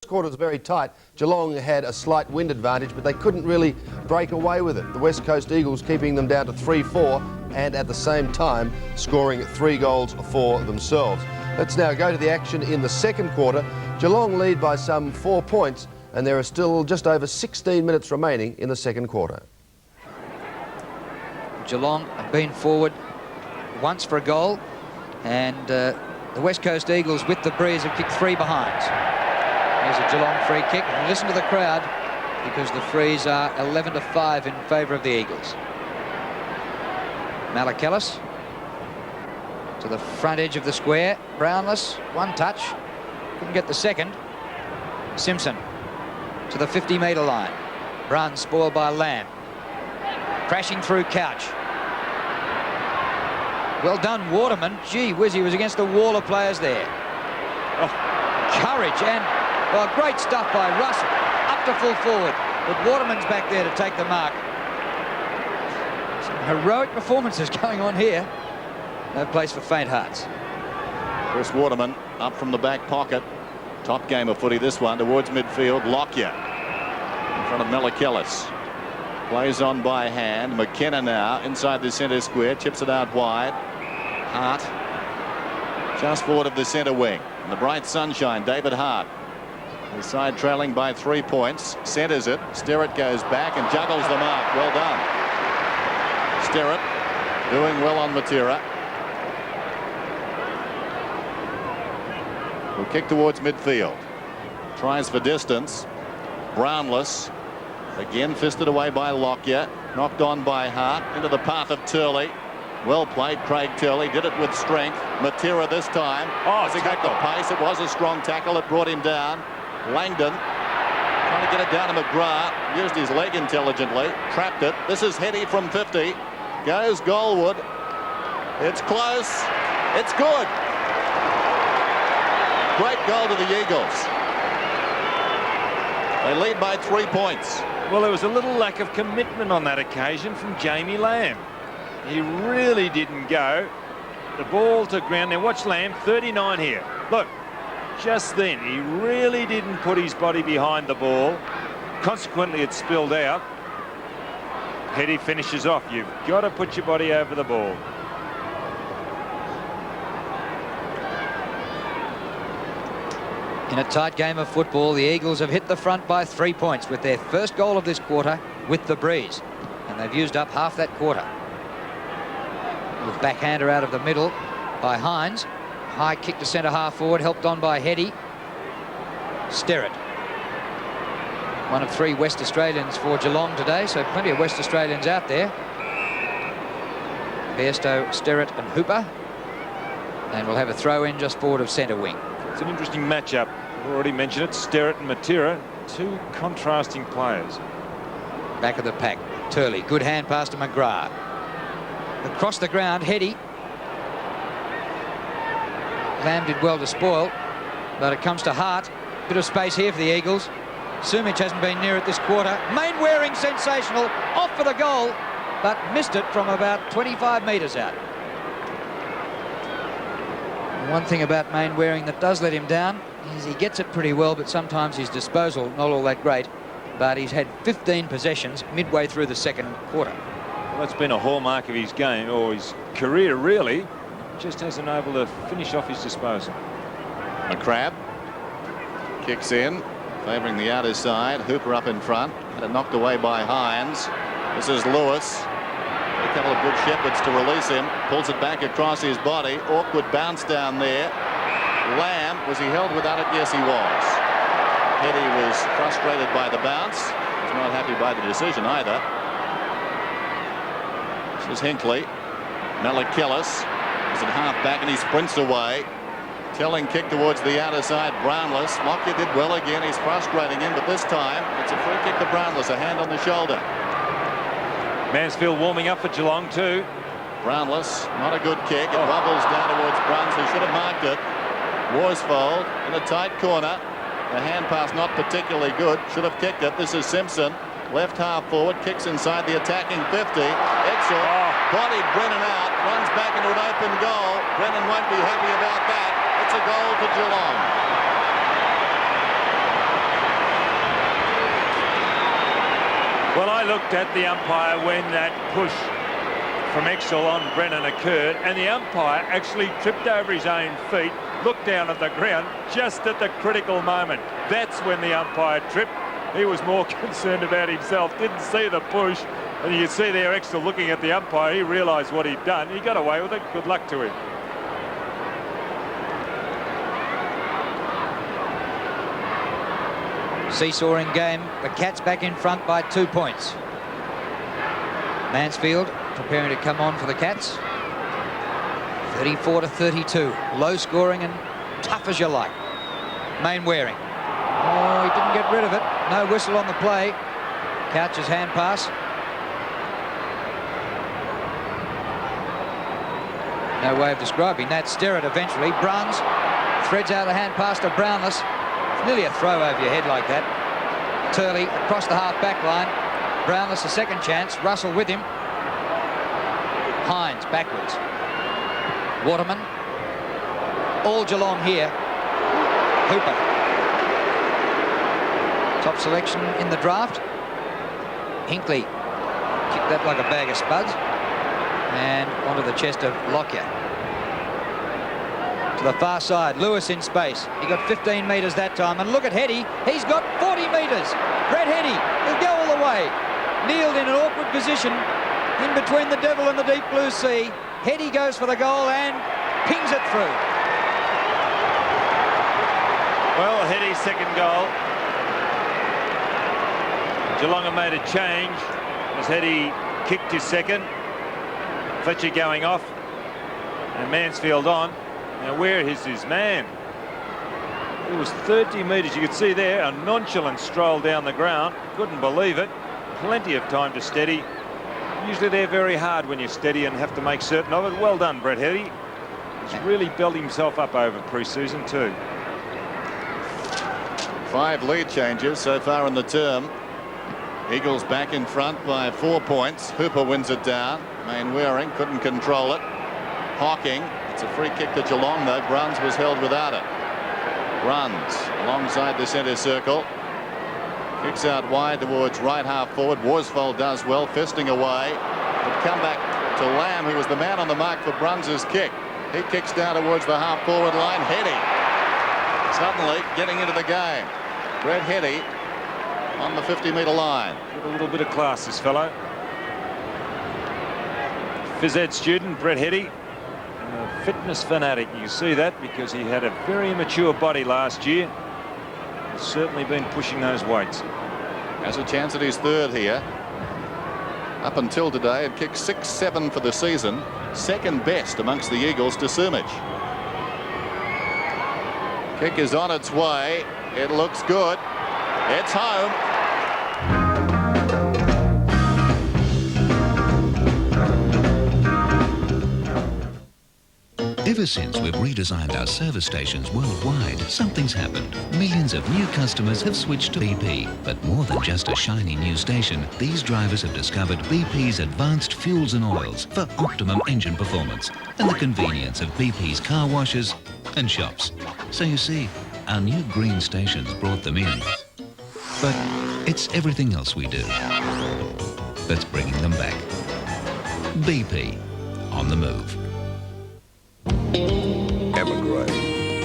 first quarter was very tight. Geelong had a slight wind advantage, but they couldn't really break away with it. The West Coast Eagles keeping them down to 3-4 and at the same time scoring 3 goals for themselves. Let's now go to the action in the second quarter. Geelong lead by some 4 points, and there are still just over 16 minutes remaining in the second quarter. Geelong have been forward once for a goal, and the West Coast Eagles with the breeze have kicked 3 behinds. Here's a Geelong free kick. And listen to the crowd, because the Frees are 11-5 in favour of the Eagles. Malachelles to the front edge of the square. Brownless, 1 touch. Couldn't get the second. Simpson to the 50-metre line. Run spoiled by Lamb. Crashing through Couch. Well done, Waterman. Gee whiz, he was against a wall of players there. Oh, courage and great stuff by Russell. Up to full forward, but Waterman's back there to take the mark. Some heroic performances going on here. No place for faint hearts. Chris Waterman up from the back pocket. Top game of footy, this one, towards midfield. Lockyer in front of Malachelles. Plays on by hand. McKenna now inside the centre square. Chips it out wide. Hart just forward of the centre wing. In the bright sunshine, David Hart. His side trailing by 3 points. Centres it. Sterrett goes back and juggles the mark. Well done. Sterrett doing well on Matera. Will kick towards midfield. Tries for distance. Brownless. Again fisted away by Lockyer. Knocked on by Hart. Into the path of Turley. Well played, Craig Turley. Did it with strength. Matera this time. Oh, has he got the pace? It was a strong tackle. It brought him down. Langdon trying to get it down to McGrath. Used his leg intelligently. Trapped it. This is Heady from 50. Goes Goldwood. It's close. It's good. Great goal to the Eagles. They lead by 3 points. Well, there was a little lack of commitment on that occasion from Jamie Lamb. He really didn't go. The ball to ground. Now watch Lamb, 39 here. Look, just then, he really didn't put his body behind the ball. Consequently, it spilled out. Heady finishes off. You've got to put your body over the ball. In a tight game of football, the Eagles have hit the front by 3 points with their first goal of this quarter with the breeze. And they've used up half that quarter. With backhander out of the middle by Hines. High kick to centre half forward, helped on by Heady. Sterrett. One of 3 West Australians for Geelong today, so plenty of West Australians out there. Bairstow, Sterrett and Hooper. And we'll have a throw in just forward of centre wing. It's an interesting matchup. I've already mentioned it. Sterrett and Matera, 2 contrasting players. Back of the pack. Turley, good hand pass to McGrath. Across the ground, Heady. Lamb did well to spoil, but it comes to Hart. Bit of space here for the Eagles. Sumich hasn't been near it this quarter. Mainwaring sensational, off for the goal, but missed it from about 25 metres out. One thing about Mainwaring that does let him down is he gets it pretty well, but sometimes his disposal not all that great. But he's had 15 possessions midway through the second quarter. Well, that's been a hallmark of his game, or his career really. Just hasn't been able to finish off his disposal. McCrabb kicks in, favouring the outer side. Hooper up in front. Had it knocked away by Hines. This is Lewis. A couple of good shepherds to release him. Pulls it back across his body. Awkward bounce down there. Lamb, was he held without it? Yes, he was. Heady was frustrated by the bounce. Was not happy by the decision either. This is Hinckley. Malachelles is at half back and he sprints away. Telling kick towards the outer side. Brownless. Lockyer did well again. He's frustrating him, but this time it's a free kick to Brownless. A hand on the shoulder. Mansfield warming up for Geelong too. Brownless, not a good kick. It wobbles down towards Bruns, who should have marked it. Worsfold in a tight corner. The hand pass not particularly good. Should have kicked it. This is Simpson. Left half forward. Kicks inside the attacking 50. Exel bodied Brennan out. Runs back into an open goal. Brennan won't be happy about that. It's a goal for Geelong. Well, I looked at the umpire when that push from Exel on Brennan occurred, and the umpire actually tripped over his own feet, looked down at the ground just at the critical moment. That's when the umpire tripped. He was more concerned about himself, didn't see the push, and you see there Exel looking at the umpire. He realised what he'd done. He got away with it. Good luck to him. Seesawing game. The Cats back in front by 2 points. Mansfield preparing to come on for the Cats. 34-32. Low scoring and tough as you like. Mainwaring. Oh, he didn't get rid of it. No whistle on the play. Couch's hand pass. No way of describing that. Sterrett eventually. Bruns threads out a hand pass to Brownless. It's nearly a throw over your head like that. Turley across the half-back line. Brownless a second chance. Russell with him. Hines backwards. Waterman. All Geelong here. Hooper. Top selection in the draft. Hinkley kicked that like a bag of spuds. And onto the chest of Lockyer. To the far side, Lewis in space. He got 15 metres that time. And look at Heady. He's got 40 metres. Brett Heady will go all the way. Kneeled in an awkward position in between the Devil and the deep blue sea. Heady goes for the goal and pings it through. Well, Heady's second goal. Geelong have made a change as Heady kicked his second. Fletcher going off and Mansfield on. Now where is his man? It was 30 metres. You could see there a nonchalant stroll down the ground. Couldn't believe it. Plenty of time to steady. Usually they're very hard when you steady and have to make certain of it. Well done, Brett Heady. He's really built himself up over pre-season too. 5 lead changes so far in the term. Eagles back in front by 4 points. Hooper wins it down. Mainwaring couldn't control it. Hawking. It's a free kick to Geelong though. Bruns was held without it. Bruns alongside the centre circle. Kicks out wide towards right half forward. Worsfold does well, fisting away. But come back to Lamb, who was the man on the mark for Bruns's kick. He kicks down towards the half forward line. Heady suddenly getting into the game. Brett Heady on the 50-metre line. With a little bit of class, this fellow. Phys ed student, Brett Heady. A fitness fanatic. You see that because he had a very immature body last year. He's certainly been pushing those weights. Has a chance at his third here. Up until today, had kicked 6-7 for the season. Second best amongst the Eagles to Sumich. Kick is on its way. It looks good. It's home. Ever since we've redesigned our service stations worldwide, something's happened. Millions of new customers have switched to BP. But more than just a shiny new station, these drivers have discovered BP's advanced fuels and oils for optimum engine performance and the convenience of BP's car washes and shops. So you see, our new green stations brought them in. But it's everything else we do that's bringing them back. BP, on the move. Emigre,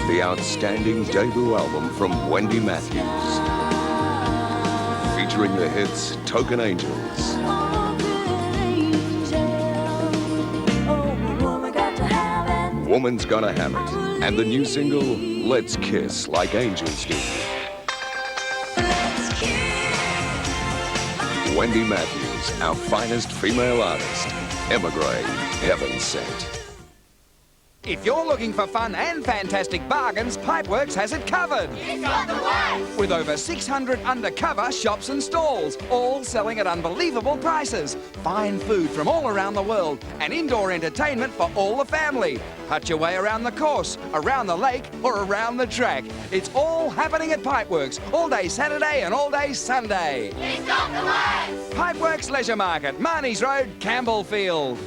the outstanding debut album from Wendy Matthews. Featuring the hits Token Angels, Woman's Gonna Have It, and the new single Let's Kiss Like Angels Do. Wendy Matthews, our finest female artist. Emigre, heaven sent. If you're looking for fun and fantastic bargains, Pipeworks has it covered. It's got the works! With over 600 undercover shops and stalls, all selling at unbelievable prices. Fine food from all around the world and indoor entertainment for all the family. Hutch your way around the course, around the lake or around the track. It's all happening at Pipeworks, all day Saturday and all day Sunday. It's got the works! Pipeworks Leisure Market, Marnies Road, Campbellfield.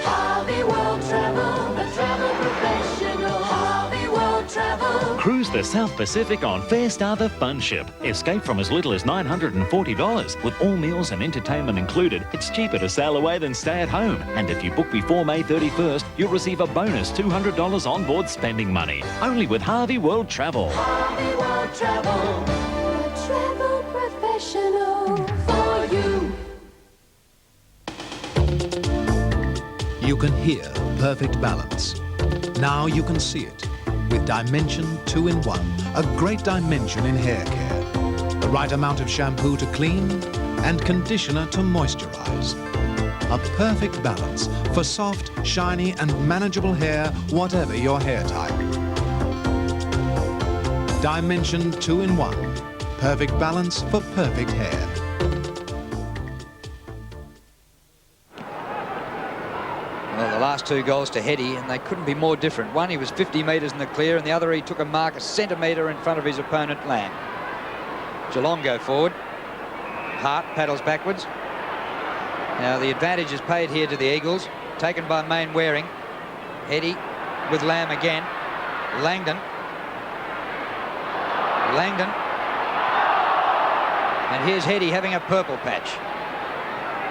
Harvey World Travel, the travel professional. Harvey World Travel. Cruise the South Pacific on Fairstar the Fun Ship. Escape from as little as $940. With all meals and entertainment included, it's cheaper to sail away than stay at home. And if you book before May 31st, you'll receive a bonus $200 onboard spending money. Only with Harvey World Travel. Harvey World Travel, the travel professional for you. You can hear perfect balance. Now you can see it. With Dimension 2-in-1, a great dimension in hair care. The right amount of shampoo to clean and conditioner to moisturize. A perfect balance for soft, shiny and manageable hair, whatever your hair type. Dimension 2-in-1, perfect balance for perfect hair. Well, the last 2 goals to Heady, and they couldn't be more different. One, he was 50 metres in the clear, and the other, he took a mark a centimetre in front of his opponent, Lamb. Geelong go forward. Hart paddles backwards. Now, the advantage is paid here to the Eagles, taken by Main Waring. Heady with Lamb again. Langdon. And here's Heady having a purple patch.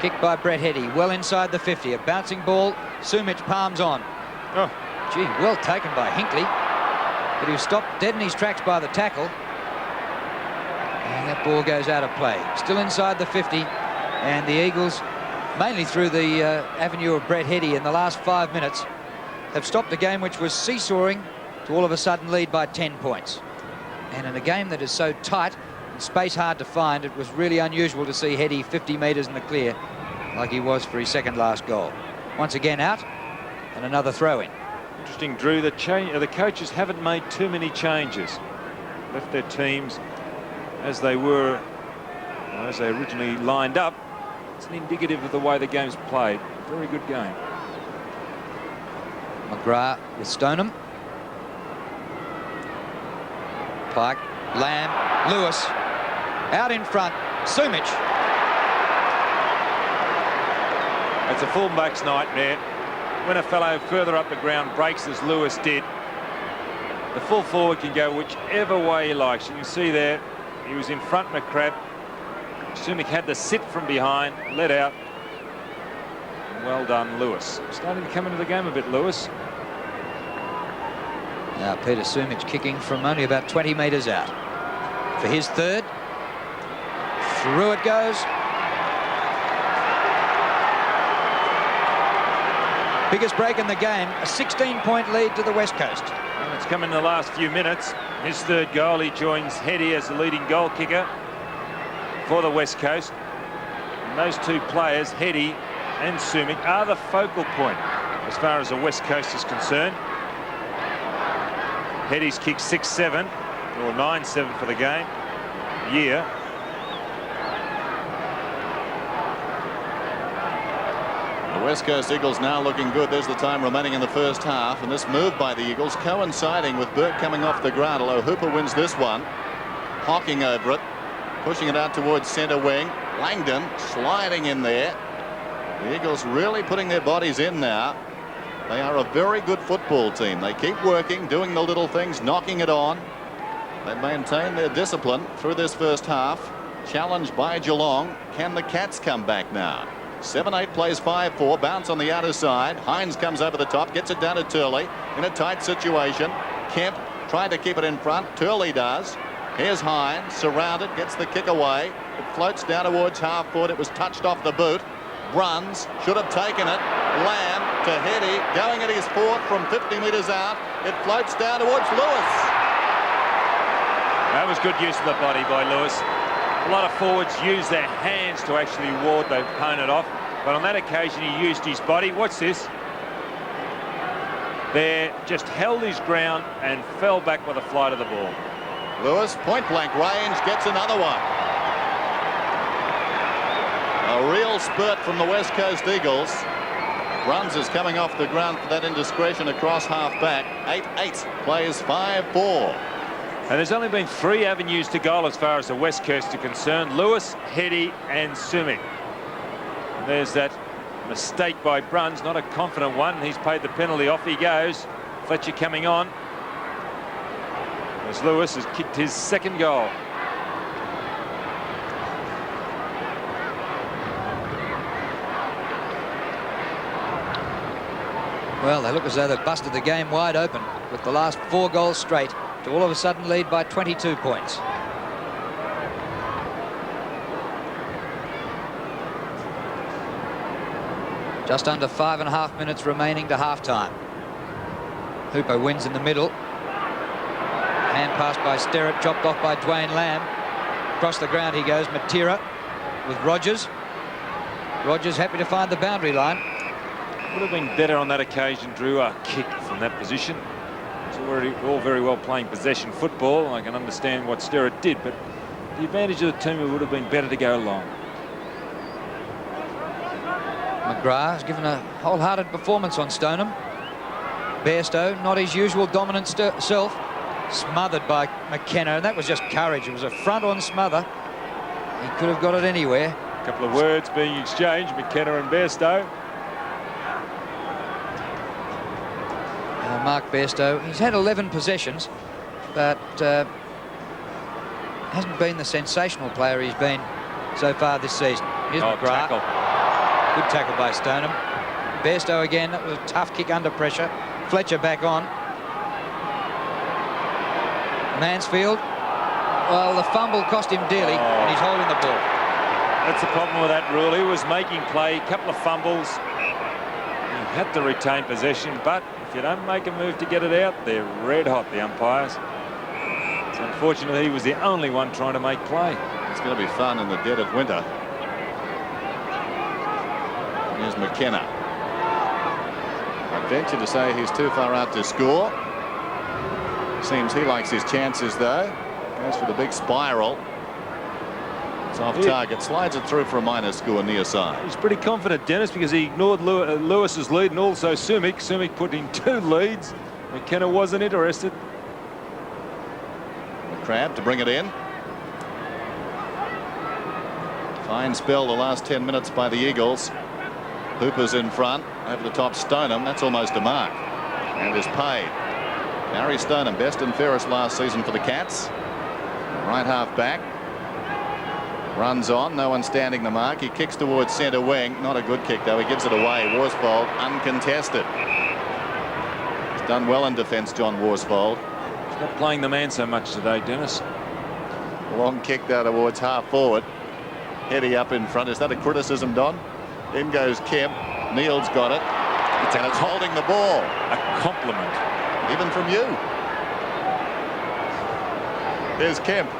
Kicked by Brett Heady, well inside the 50. A bouncing ball, Sumic palms on. Oh, gee, well taken by Hinkley. But he was stopped dead in his tracks by the tackle. And that ball goes out of play. Still inside the 50. And the Eagles, mainly through the avenue of Brett Heady in the last 5 minutes, have stopped a game which was seesawing to all of a sudden lead by 10 points. And in a game that is so tight, space hard to find, it was really unusual to see Heady 50 metres in the clear like he was for his second last goal. Once again out, and another throw-in. interesting, Drew. The coaches haven't made too many changes. Left their teams as they were, as they originally lined up. It's an indicative of the way the game's played. Very good game. McGrath with Stoneham. Pike, Lamb, Lewis. Out in front, Sumic. It's a fullback's nightmare. When a fellow further up the ground breaks as Lewis did, the full forward can go whichever way he likes. You can see there, he was in front, McCrabb. Sumic had to sit from behind, let out. Well done, Lewis. Starting to come into the game a bit, Lewis. Now Peter Sumic kicking from only about 20 metres out. For his third. Through it goes. Biggest break in the game, a 16-point lead to the West Coast. And it's come in the last few minutes. His third goal, he joins Heady as the leading goal kicker for the West Coast. And those two players, Heady and Sumic, are the focal point as far as the West Coast is concerned. Heady's kicked 6-7 or 9-7 for the game. The West Coast Eagles now looking good. There's the time remaining in the first half, and this move by the Eagles coinciding with Burke coming off the ground, although Hooper wins this one. Hawking over it, pushing it out towards centre wing. Langdon sliding in there. The Eagles really putting their bodies in now. They are a very good football team. They keep working, doing the little things, knocking it on. They maintain their discipline through this first half. Challenged by Geelong. Can the Cats come back now? 7-8 plays 5-4, bounce on the outer side. Hines comes over the top, gets it down to Turley in a tight situation. Kemp trying to keep it in front. Turley does. Here's Hines, surrounded, gets the kick away. It floats down towards half foot. It was touched off the boot. Runs, should have taken it. Lamb to Heady, going at his fourth from 50 metres out. It floats down towards Lewis. That was good use of the body by Lewis. A lot of forwards use their hands to actually ward the opponent off, but on that occasion he used his body. What's this? There, just held his ground and fell back with the flight of the ball. Lewis, point blank range, gets another one. A real spurt from the West Coast Eagles. Bruns is coming off the ground for that indiscretion across half back. 8-8 plays 5-4. And there's only been 3 avenues to goal as far as the West Coast are concerned. Lewis, Heady and Sumic. And there's that mistake by Bruns, not a confident one. He's paid the penalty. Off he goes. Fletcher coming on. as Lewis has kicked his second goal. Well, they look as though they've busted the game wide open with the last 4 goals straight to all of a sudden lead by 22 points. Just under 5.5 minutes remaining to half-time. Hooper wins in the middle. Hand pass by Sterrett, chopped off by Dwayne Lamb. Across the ground he goes, Matera with Rogers. Rogers happy to find the boundary line. Would have been better on that occasion, Drew, a kick from that position. It's already all very well playing possession football. I can understand what Sterrett did, but the advantage of the team, it would have been better to go long. McGrath has given a wholehearted performance on Stoneham. Bairstow, not his usual dominant self, smothered by McKenna, and that was just courage. It was a front-on smother. He could have got it anywhere. A couple of words being exchanged, McKenna and Bairstow. Mark Bairstow, he's had 11 possessions, but hasn't been the sensational player he's been so far this season. Here's McGrath. Tackle. Good tackle by Stoneham. Bairstow again, that was a tough kick under pressure. Fletcher back on. Mansfield, well, the fumble cost him dearly, and he's holding the ball. That's the problem with that rule. He was making play, a couple of fumbles. He had to retain possession, but if you don't make a move to get it out, they're red hot, the umpires. It's unfortunate he was the only one trying to make play. It's going to be fun in the dead of winter. Here's McKenna. I venture to say he's too far out to score. Seems he likes his chances, though. Goes for the big spiral. It's off target. Slides it through for a minor score near side. He's pretty confident, Dennis, because he ignored Lewis's lead and also Sumik. Sumik put in 2 leads. McKenna wasn't interested. McCrabb to bring it in. Fine spell the last 10 minutes by the Eagles. Hooper's in front. Over the top, Stoneham. That's almost a mark. And is paid. Harry Stoneham, best and fairest last season for the Cats. Right half back. Runs on, no one standing the mark. He kicks towards centre wing. Not a good kick, though. He gives it away. Worsfold uncontested. He's done well in defence, John Worsfold. He's not playing the man so much today, Dennis. Long kick there towards half forward. Heady up in front. Is that a criticism, Don? In goes Kemp. Neil's got it. And it's holding the ball. A compliment. Even from you. There's Kemp.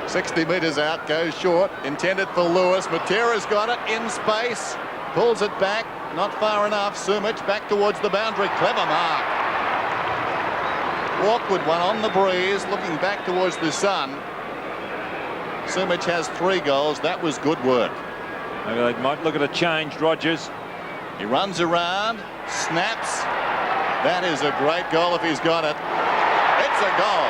60 metres out, goes short. Intended for Lewis. Matera's got it in space. Pulls it back. Not far enough. Sumic back towards the boundary. Clever mark. Awkward one on the breeze. Looking back towards the sun. Sumic has 3 goals. That was good work. Maybe they might look at a change, Rogers. He runs around. Snaps. That is a great goal if he's got it. It's a goal.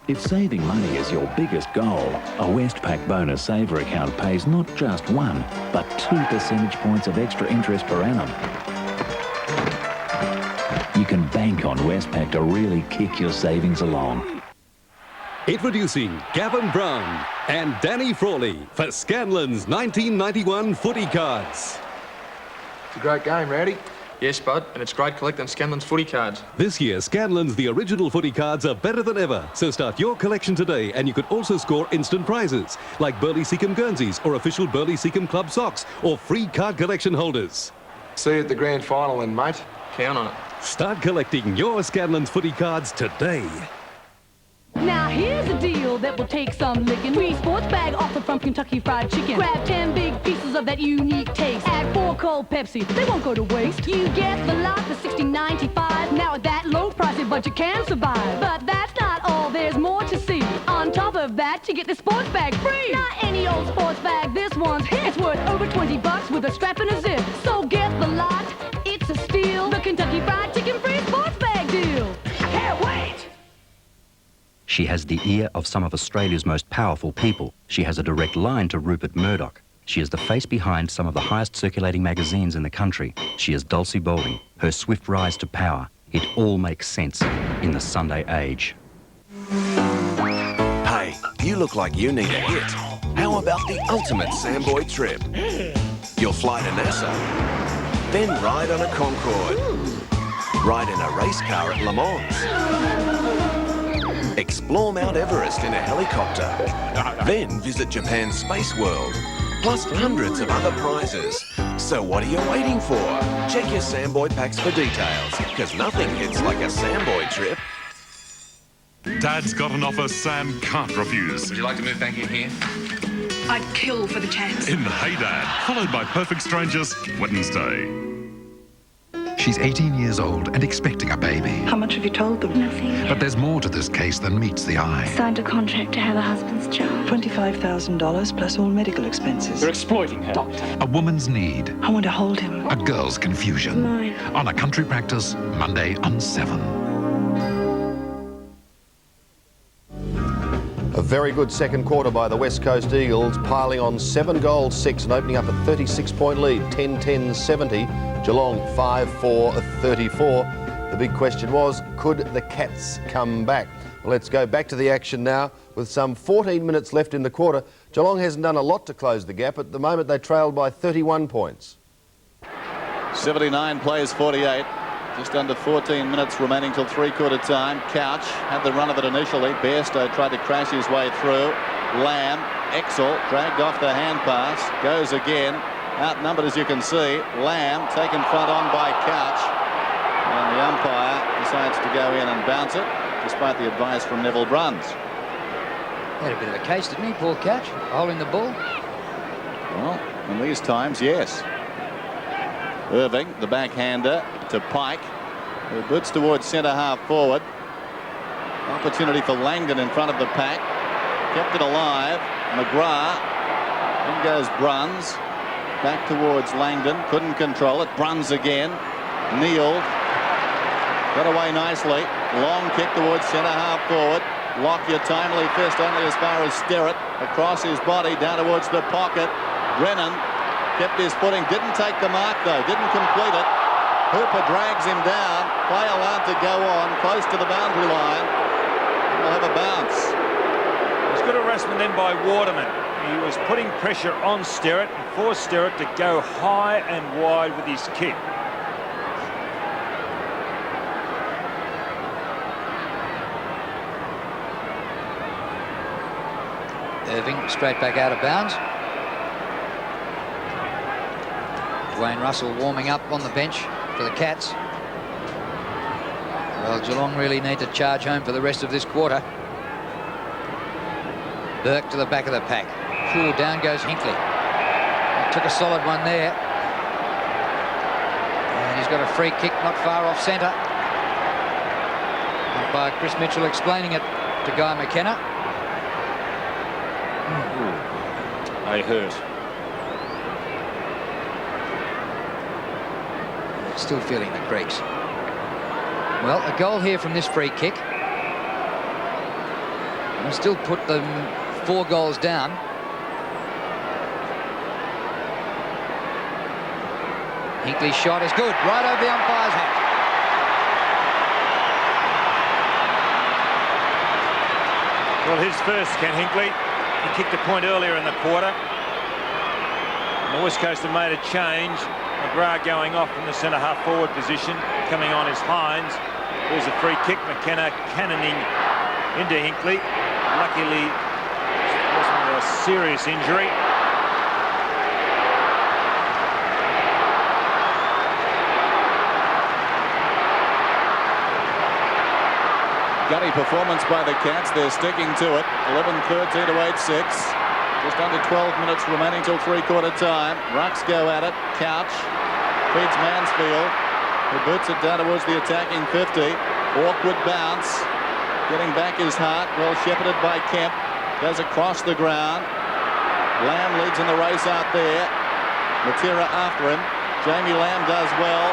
If saving money is your biggest goal, a Westpac bonus saver account pays not just 1, but 2 percentage points of extra interest per annum. You can bank on Westpac to really kick your savings along. Introducing Gavin Brown and Danny Frawley for Scanlan's 1991 footy cards. It's a great game, Rowdy. Yes, Bud, and it's great collecting Scanlan's footy cards. This year, Scanlan's the original footy cards are better than ever. So start your collection today, and you could also score instant prizes, like Burley Seacombe Guernseys or official Burley Seacombe Club socks, or free card collection holders. See you at the grand final then, mate. Count on it. Start collecting your Scanlan's footy cards today. Now here's a deal that will take some licking. Free sports bag offered from Kentucky Fried Chicken. Grab 10 big pieces of that unique taste. Add 4 cold Pepsi, they won't go to waste. You get the lot for $16.95. Now at that low price, your budget can survive. But that's not all, there's more to see. On top of that, you get the sports bag free. Not any old sports bag, this one's hit. It's worth over $20 with a strap and a zip. So get the lot, it's a steal. The Kentucky Fried Chicken free sports bag deal. I can't wait! She has the ear of some of Australia's most powerful people. She has a direct line to Rupert Murdoch. She is the face behind some of the highest circulating magazines in the country. She is Dulcie Bowling. Her swift rise to power. It all makes sense in the Sunday age. Hey, you look like you need a hit. How about the ultimate Samboy trip? You'll fly to NASA, then ride on a Concorde, ride in a race car at Le Mans, explore Mount Everest in a helicopter, then visit Japan's Space World, plus hundreds of other prizes. So what are you waiting for? Check your Samboy packs for details, because nothing hits like a Samboy trip. Dad's got an offer Sam can't refuse. Would you like to move back in here? I'd kill for the chance. In Hey Dad, followed by Perfect Strangers, Wednesday. She's 18 years old and expecting a baby. How much have you told them? Nothing. But there's more to this case than meets the eye. Signed a contract to have her husband's child. $25,000 plus all medical expenses. They're exploiting her. Doctor. A woman's need. I want to hold him. A girl's confusion. Mine. On A Country Practice, Monday on 7. A very good second quarter by the West Coast Eagles, piling on 7 goals, 6 and opening up a 36-point lead, 10-10-70. Geelong 5-4-34. The big question was, could the Cats come back? Well, let's go back to the action now. With some 14 minutes left in the quarter, Geelong hasn't done a lot to close the gap. At the moment, they trailed by 31 points. 79 plays 48. Just under 14 minutes remaining till three-quarter time. Couch had the run of it initially. Bairstow tried to crash his way through. Lamb, Exel dragged off the hand pass. Goes again. Outnumbered, as you can see. Lamb taken front on by Couch. And the umpire decides to go in and bounce it, despite the advice from Neville Bruns. Had a bit of a case, didn't he, Paul Couch, holding the ball? Well, in these times, yes. Irving, the backhander to Pike, who boots towards centre half forward. Opportunity for Langdon in front of the pack. Kept it alive. McGrath. In goes Bruns. Back towards Langdon. Couldn't control it. Bruns again. Neal. Got away nicely. Long kick towards centre half forward. Lockyer timely fist only as far as Sterrett. Across his body down towards the pocket. Brennan kept his footing. Didn't take the mark though. Didn't complete it. Hooper drags him down. Play allowed to go on close to the boundary line. We'll have a bounce. It was good harassment then by Waterman. He was putting pressure on Sterrett and forced Sterrett to go high and wide with his kick. Irving straight back out of bounds. Wayne Russell warming up on the bench for the Cats. Well, Geelong really need to charge home for the rest of this quarter. Burke to the back of the pack. Ooh, down goes Hinkley. Took a solid one there. And he's got a free kick not far off centre. By Chris Mitchell explaining it to Guy McKenna. They hurt. Still feeling the creaks. Well, a goal here from this free kick. We'll still put them 4 goals down. Hinkley's shot is good, right over the umpire's head. Well, his first, Ken Hinkley. He kicked a point earlier in the quarter. And the West Coast have made a change. McGrath going off from the centre half forward position, coming on is Hines. There's a free kick. McKenna cannoning into Hinkley. Luckily, it wasn't a serious injury. Gutty performance by the Cats. They're sticking to it. 11-13 to 8-6. Just under 12 minutes remaining till three-quarter time. Rucks go at it. Couch feeds Mansfield, who boots it down towards the attacking 50. Awkward bounce. Getting back is Hart. Well shepherded by Kemp. Goes across the ground. Lamb leads in the race out there. Matera after him. Jamie Lamb does well.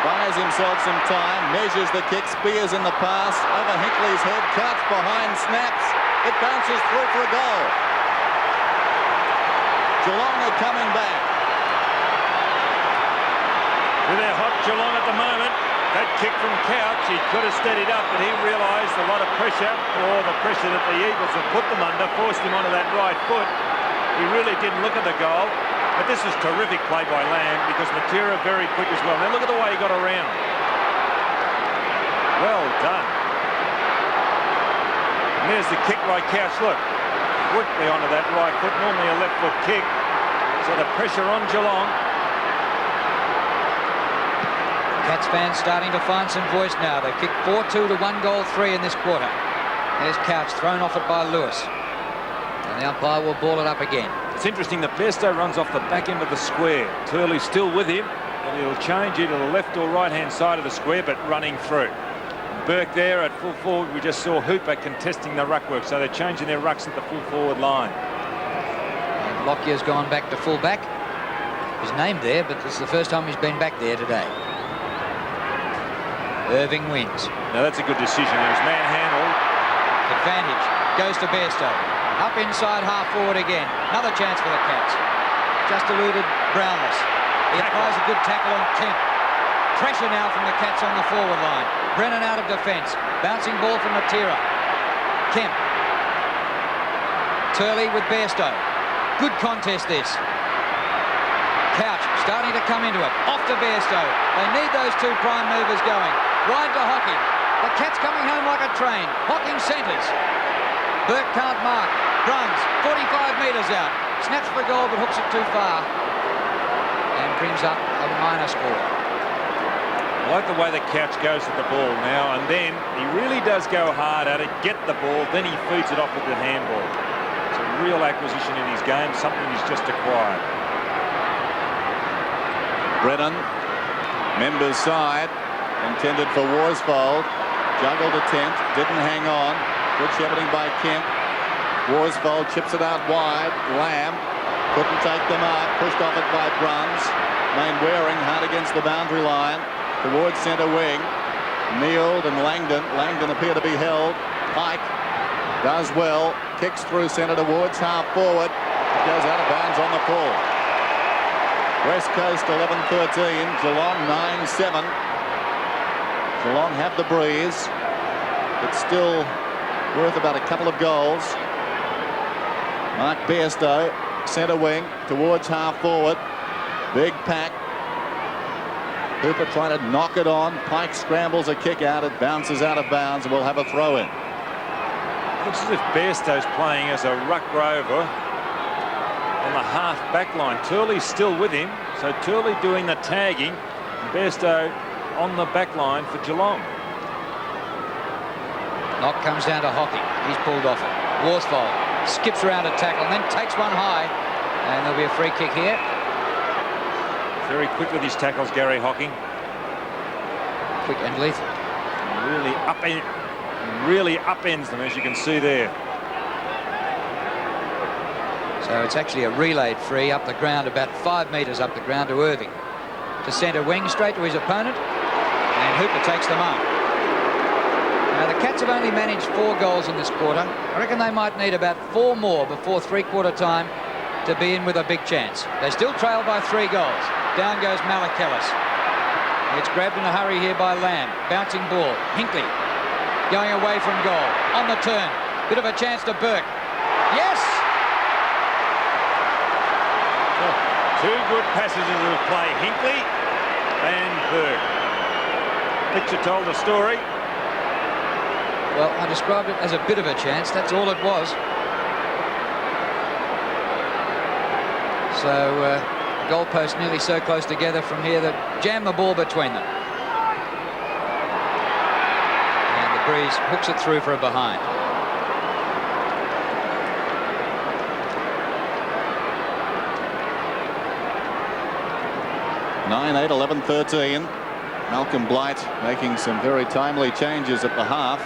Buys himself some time. Measures the kick. Spears in the pass. Over Hinkley's head. Couch behind. Snaps. It bounces through for a goal. Geelong are coming back. With their hot Geelong at the moment. That kick from Couch, he could have steadied up, but he realised a lot of pressure, or the pressure that the Eagles have put them under, forced him onto that right foot. He really didn't look at the goal. But this is terrific play by Lamb, because Matera very quick as well. Now look at the way he got around. Well done. And there's the kick by Couch. Look, quickly onto that right foot, normally a left foot kick. So the pressure on Geelong. Cats fans starting to find some voice now. They've kicked 4-2 to 1-3 in this quarter. There's Couch thrown off it by Lewis. And the umpire will ball it up again. It's interesting that Bairstow runs off the back end of the square. Turley's still with him, and he'll change either the left or right-hand side of the square, but running through. Burke there at full forward. We just saw Hooper contesting the ruck work, so they're changing their rucks at the full forward line. And Lockyer's gone back to full back. He's named there, but this is the first time he's been back there today. Irving wins. Now that's a good decision. He was manhandled. Advantage goes to Bairstow. Up inside half forward again. Another chance for the Cats. Just eluded Brownless. He applies a good tackle on Kemp. Pressure now from the Cats on the forward line. Brennan out of defence. Bouncing ball from Matera. Kemp. Turley with Bairstow. Good contest this. Couch starting to come into it. Off to Bairstow. They need those two prime movers going. Wide to Hocking. The Cats coming home like a train. Hocking centres. Burke can't mark. Runs 45 metres out. Snaps for a goal but hooks it too far. And brings up a minor score. I like the way the Couch goes at the ball now, and then he really does go hard at it, get the ball, then he feeds it off with the handball. It's a real acquisition in his game, something he's just acquired. Brennan, members side, intended for Worsfold. Juggled attempt, didn't hang on. Good shepherding by Kemp. Worsfold chips it out wide. Lamb couldn't take the mark. Pushed off it by Bruns. Mainwaring hard against the boundary line. Towards centre wing. Neild and Langdon. Langdon appear to be held. Pike does well. Kicks through centre towards half forward. Goes out of bounds on the full. West Coast 11-13. Geelong 9-7. Geelong have the breeze. It's still worth about a couple of goals. Mark Bairstow, centre wing, towards half forward. Big pack. Hooper trying to knock it on. Pike scrambles a kick out. It bounces out of bounds and we'll have a throw in. Looks as if Bairstow's playing as a ruck rover on the half back line. Turley's still with him, so Turley doing the tagging. And Bairstow on the back line for Geelong. Knock comes down to Hocking. He's pulled off it. Worsfold skips around a tackle and then takes one high. And there'll be a free kick here. Very quick with his tackles, Gary Hocking. Quick and lethal. Really upends them, as you can see there. So it's actually a relayed free up the ground, about 5 metres up the ground to Irving. To centre wing, straight to his opponent. And Hooper takes the mark. Now, the Cats have only managed 4 goals in this quarter. I reckon they might need about 4 more before three-quarter time to be in with a big chance. They still trail by 3 goals. Down goes Malakellus. It's grabbed in a hurry here by Lamb. Bouncing ball. Hinkley going away from goal. On the turn. Bit of a chance to Burke. Yes! Two good passages of play. Hinkley and Burke. Picture told the story. Well, I described it as a bit of a chance. That's all it was. So, goalposts nearly so close together from here that jam the ball between them. And the breeze hooks it through for a behind. (9-8), 11-13. Malcolm Blight making some very timely changes at the half.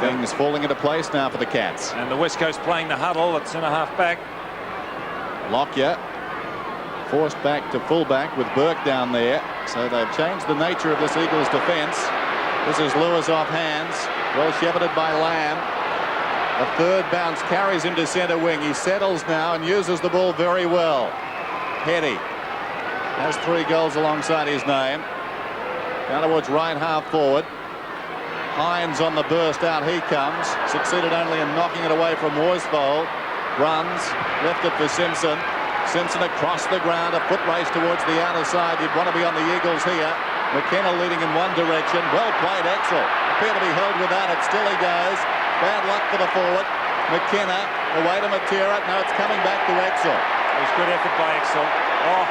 Things falling into place now for the Cats. And the West Coast playing the huddle at centre half back. Lockyer forced back to fullback with Burke down there. So they've changed the nature of this Eagles defence. This is Lewis off hands. Well shepherded by Lamb. A third bounce carries him to centre wing. He settles now and uses the ball very well. Heady has 3 goals alongside his name. Down towards right half forward. Hines on the burst, out he comes. Succeeded only in knocking it away from Worsfold. Runs, left it for Simpson. Simpson across the ground, a foot race towards the outer side. You'd want to be on the Eagles here. McKenna leading in one direction. Well played, Exel. Appear to be held without it. Still he goes. Bad luck for the forward. McKenna away to Matera. Now it's coming back to Exel. It was good effort by Exel. Oh,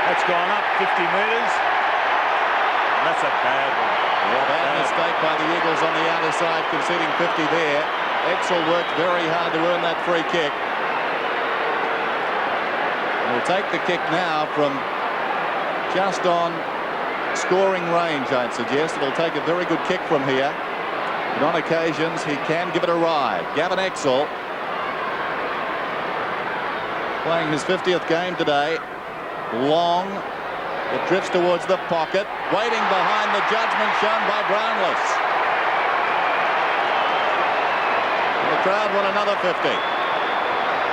that's gone up 50 metres. That's a bad one. Bad mistake by the Eagles on the outer side, conceding 50 there. Exel worked very hard to earn that free kick. And he'll take the kick now from just on scoring range, I'd suggest. It'll take a very good kick from here. But on occasions, he can give it a ride. Gavin Exel, playing his 50th game today. Long. It drifts towards the pocket. Waiting behind the judgment shown by Brownless. And the crowd want another 50.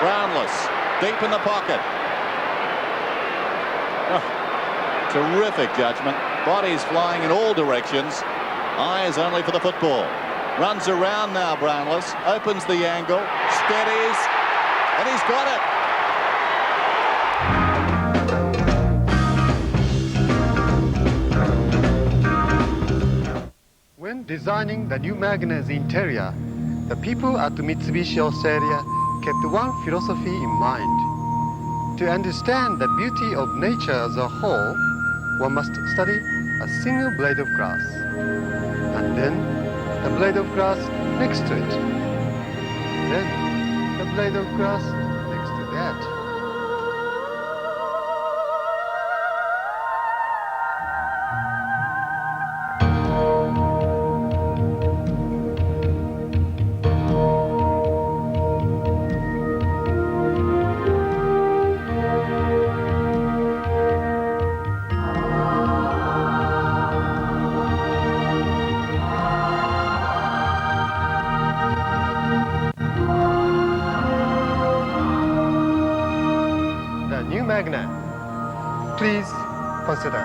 Brownless, deep in the pocket. Oh, terrific judgment. Bodies flying in all directions. Eyes only for the football. Runs around now, Brownless. Opens the angle. Steadies. And he's got it. When designing the new Magna's interior, the people at Mitsubishi Australia kept one philosophy in mind. To understand the beauty of nature as a whole, one must study a single blade of grass, and then the blade of grass next to it, then the blade of grass next to that. Please consider.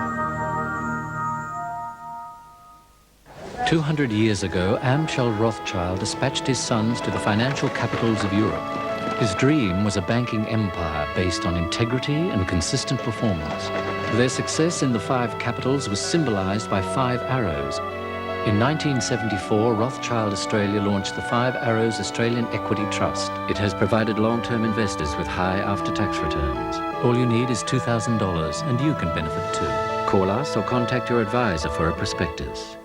200 years ago, Amschel Rothschild dispatched his sons to the financial capitals of Europe. His dream was a banking empire based on integrity and consistent performance. Their success in the 5 capitals was symbolized by 5 arrows. In 1974, Rothschild Australia launched the 5 Arrows Australian Equity Trust. It has provided long-term investors with high after-tax returns. All you need is $2,000 and you can benefit too. Call us or contact your advisor for a prospectus.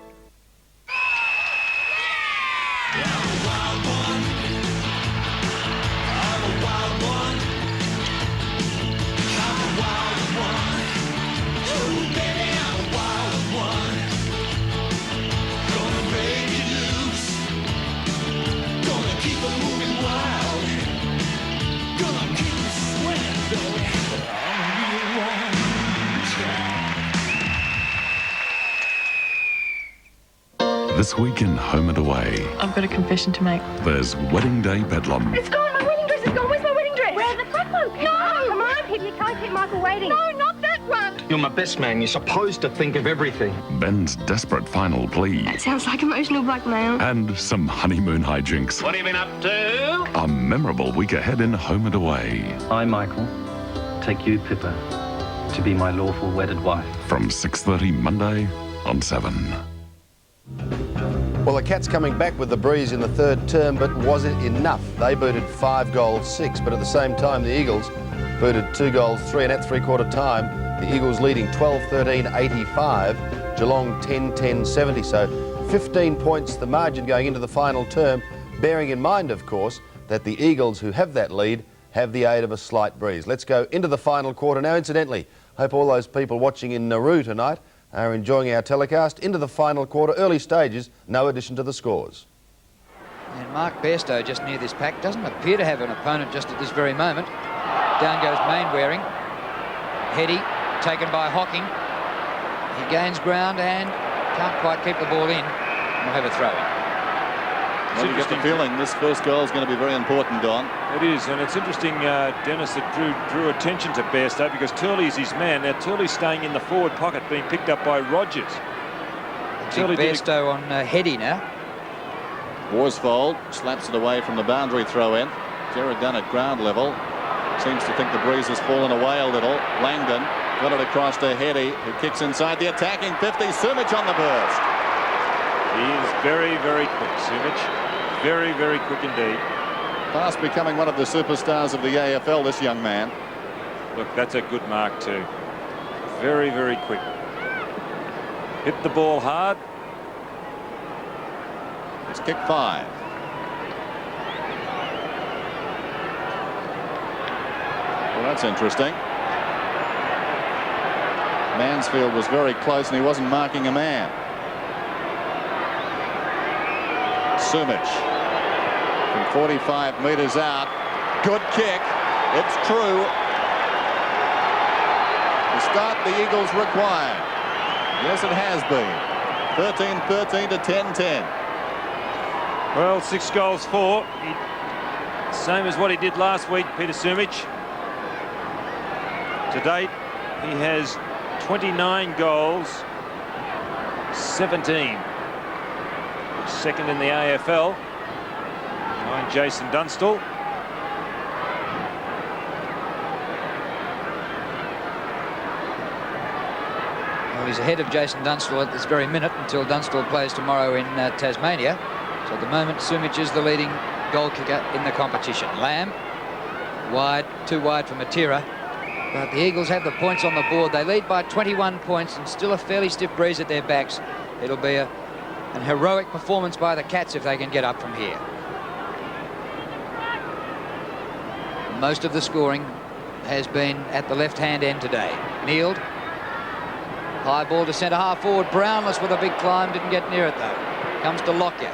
This week in Home and Away, I've got a confession to make. there's Wedding Day Bedlam. It's gone! My wedding dress is gone! Where's my wedding dress? Where's the black one? No! Come on, Pip, you can't keep Michael waiting. No, not that one! You're my best man. You're supposed to think of everything. Ben's desperate final plea. That sounds like emotional blackmail. And some honeymoon hijinks. What have you been up to? A memorable week ahead in Home and Away. I, Michael, take you, Pippa, to be my lawful wedded wife. From 6:30 Monday on 7. Well, the Cats coming back with the breeze in the 3rd term, but was it enough? They booted 5 goals 6, but at the same time the Eagles booted 2 goals 3, and at 3/4 time the Eagles leading 12-13 85, Geelong 10-10 70. So 15 points the margin going into the final term, bearing in mind, of course, that the Eagles, who have that lead, have the aid of a slight breeze. Let's go into the final quarter now. Incidentally, hope all those people watching in Nauru tonight are enjoying our telecast. Into the final quarter, early stages, no addition to the scores. And Mark Bairstow just near this pack doesn't appear to have an opponent just at this very moment. Down goes Mainwaring. Heady taken by Hocking. He gains ground and can't quite keep the ball in. We'll have a throw in. Well, you get the feeling this first goal is going to be very important, Don. It is, and it's interesting, Dennis, that drew attention to Bairstow because Turley's his man. Now Turley's staying in the forward pocket, being picked up by Rogers. Bairstow on Heady now. Worsfold slaps it away from the boundary throw-in. Jared Dunn at ground level. Seems to think the breeze has fallen away a little. Langdon got it across to Heady, who kicks inside the attacking 50. Sumich on the burst. He is very, very quick, Sumich. Very, very quick indeed. Fast becoming one of the superstars of the AFL, this young man. Look, that's a good mark too. Very, very quick. Hit the ball hard. It's kick 5. Well, that's interesting. Mansfield was very close and he wasn't marking a man. Sumich from 45 metres out. Good kick. It's true. The start the Eagles required. Yes, it has been. 13-13 to 10-10. Well, 6 goals for. Same as what he did last week, Peter Sumich. To date, he has 29 goals, 17. Second in the AFL, behind Jason Dunstall. Well, he's ahead of Jason Dunstall at this very minute until Dunstall plays tomorrow in Tasmania. So at the moment, Sumich is the leading goal kicker in the competition. Lamb, wide, too wide for Matera. But the Eagles have the points on the board. They lead by 21 points and still a fairly stiff breeze at their backs. It'll be an heroic performance by the Cats if they can get up from here. Most of the scoring has been at the left-hand end today. Kneeled. High ball to centre half forward. Brownless with a big climb. Didn't get near it though. Comes to Lockyer.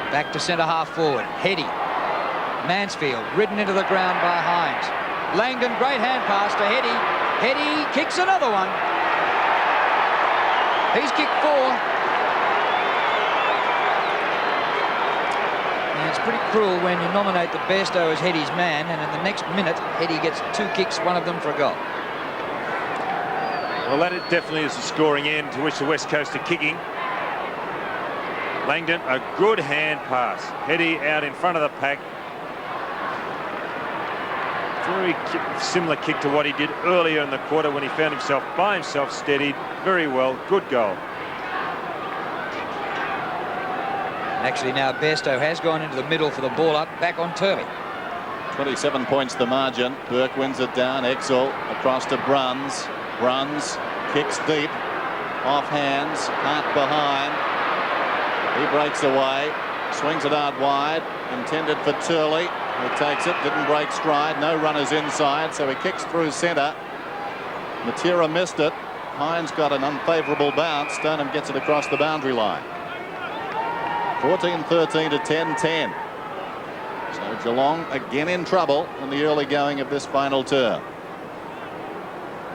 Back to centre half forward. Heady. Mansfield ridden into the ground by Hines. Langdon, great hand pass to Heady. Heady kicks another one. He's kicked 4. And it's pretty cruel when you nominate that Bairstow as Heady's man, and in the next minute, Heady gets 2 kicks, one of them for a goal. Well, that definitely is the scoring end to which the West Coast are kicking. Langdon, a good hand pass. Heady out in front of the pack. Very similar kick to what he did earlier in the quarter when he found himself by himself, steadied very well. Good goal. Actually, now Bairstow has gone into the middle for the ball up, back on Turley. 27 points the margin. Burke wins it down. Exel across to Bruns. Bruns kicks deep. Off hands. Hart behind. He breaks away. Swings it out wide. Intended for Turley. He takes it, didn't break stride, no runners inside, so he kicks through centre. Matera missed it. Hines got an unfavourable bounce. Stoneham gets it across the boundary line. 14-13 to 10-10. So Geelong again in trouble in the early going of this final term.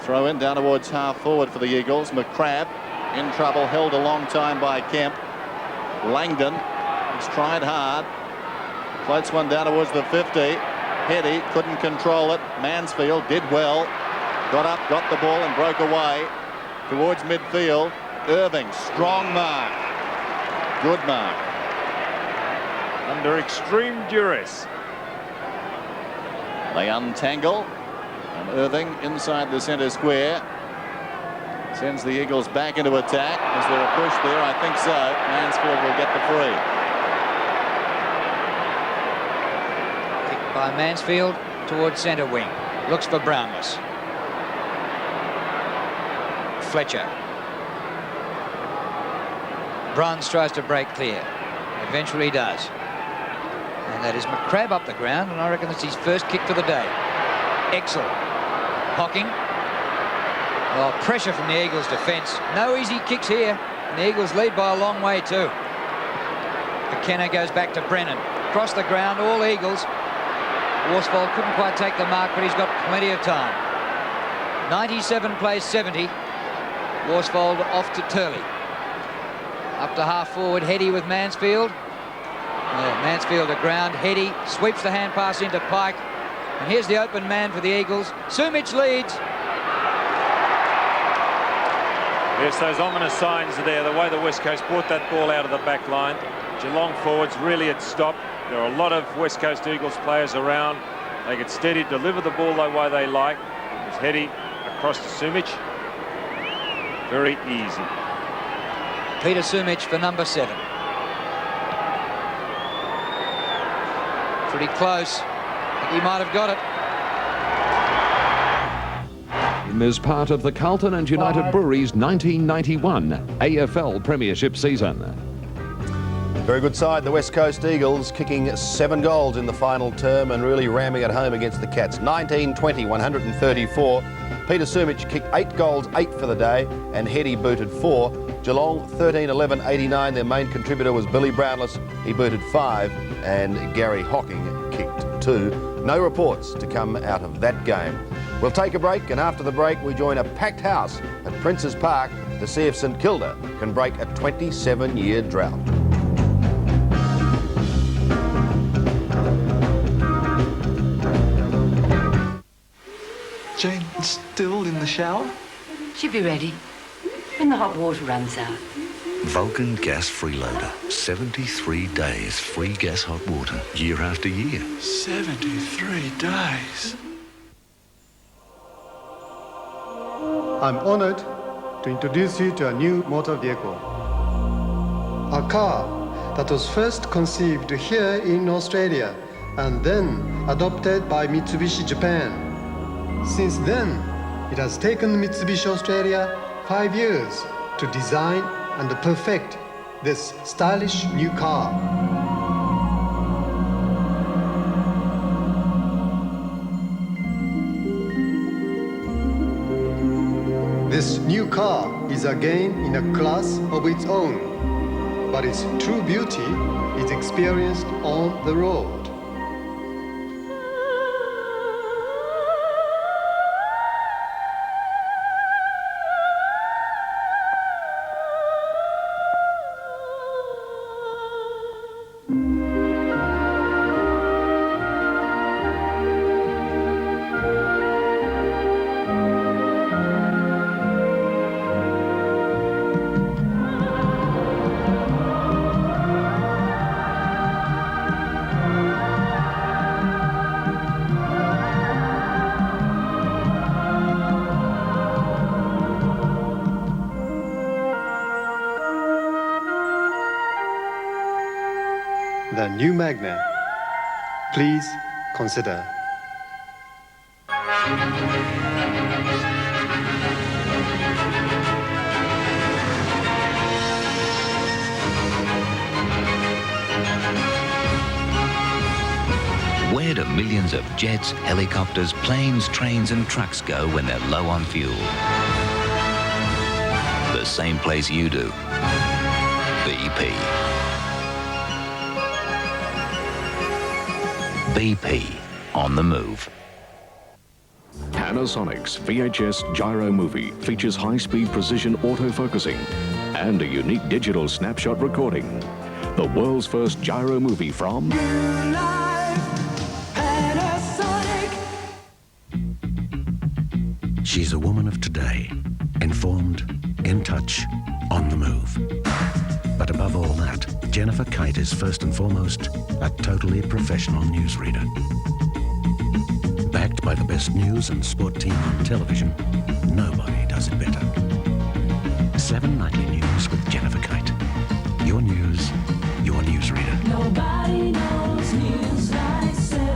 Throw in down towards half forward for the Eagles. McCrabb in trouble, held a long time by Kemp. Langdon, he's tried hard. Floats one down towards the 50. Heady couldn't control it. Mansfield did well. Got up, got the ball and broke away towards midfield. Irving, strong mark. Good mark. Under extreme duress. They untangle. And Irving inside the centre square. Sends the Eagles back into attack. Is there a push there? I think so. Mansfield will get the free. By Mansfield towards centre wing. Looks for Brownless. Fletcher. Bruns tries to break clear. Eventually does. And that is McCrabb up the ground, and I reckon that's his first kick for the day. Exel. Hocking. Oh, pressure from the Eagles' defence. No easy kicks here. And the Eagles lead by a long way too. McKenna goes back to Brennan. Across the ground, all Eagles. Worsfold couldn't quite take the mark, but he's got plenty of time. 97 plays 70. Worsfold off to Turley. Up to half forward, Heady with Mansfield. Mansfield to ground. Heady sweeps the hand pass into Pike. And here's the open man for the Eagles. Sumic leads. Yes, those ominous signs are there. The way the West Coast brought that ball out of the back line. Geelong forwards really had stopped. There are a lot of West Coast Eagles players around. They get steady, deliver the ball the way they like. It was Heady across to Sumic. Very easy. Peter Sumic for number 7. Pretty close. I think he might have got it. Is part of the Carlton and United Breweries 1991 AFL Premiership season. Very good side, the West Coast Eagles, kicking 7 goals in the final term and really ramming it home against the Cats. 19-20, 134. Peter Sumic kicked 8 goals, 8 for the day, and Heady booted 4. Geelong 13-11, 89. Their main contributor was Billy Brownless. He booted 5, and Gary Hocking kicked 2. No reports to come out of that game. We'll take a break, and after the break we join a packed house at Princes Park to see if St Kilda can break a 27-year drought. Jane still in the shower? She'll be ready when the hot water runs out. Vulcan Gas Freeloader. 73 days free gas hot water, year after year. 73 days. I'm honored to introduce you to a new motor vehicle. A car that was first conceived here in Australia and then adopted by Mitsubishi Japan. Since then, it has taken Mitsubishi Australia 5 years to design and perfect this stylish new car. This new car is again in a class of its own, but its true beauty is experienced on the road. The new Magna. Please consider. Where do millions of jets, helicopters, planes, trains and trucks go when they're low on fuel? The same place you do. BP. BP on the move. Panasonic's VHS Gyro Movie features high-speed precision autofocusing and a unique digital snapshot recording. The world's first gyro movie from She's a woman of today, informed, in touch, on the move. But above all that, Jennifer Kite is first and foremost a totally professional newsreader. Backed by the best news and sport team on television, nobody does it better. 7 Nightly News with Jennifer Kite. Your news, your newsreader. Nobody knows news like 7.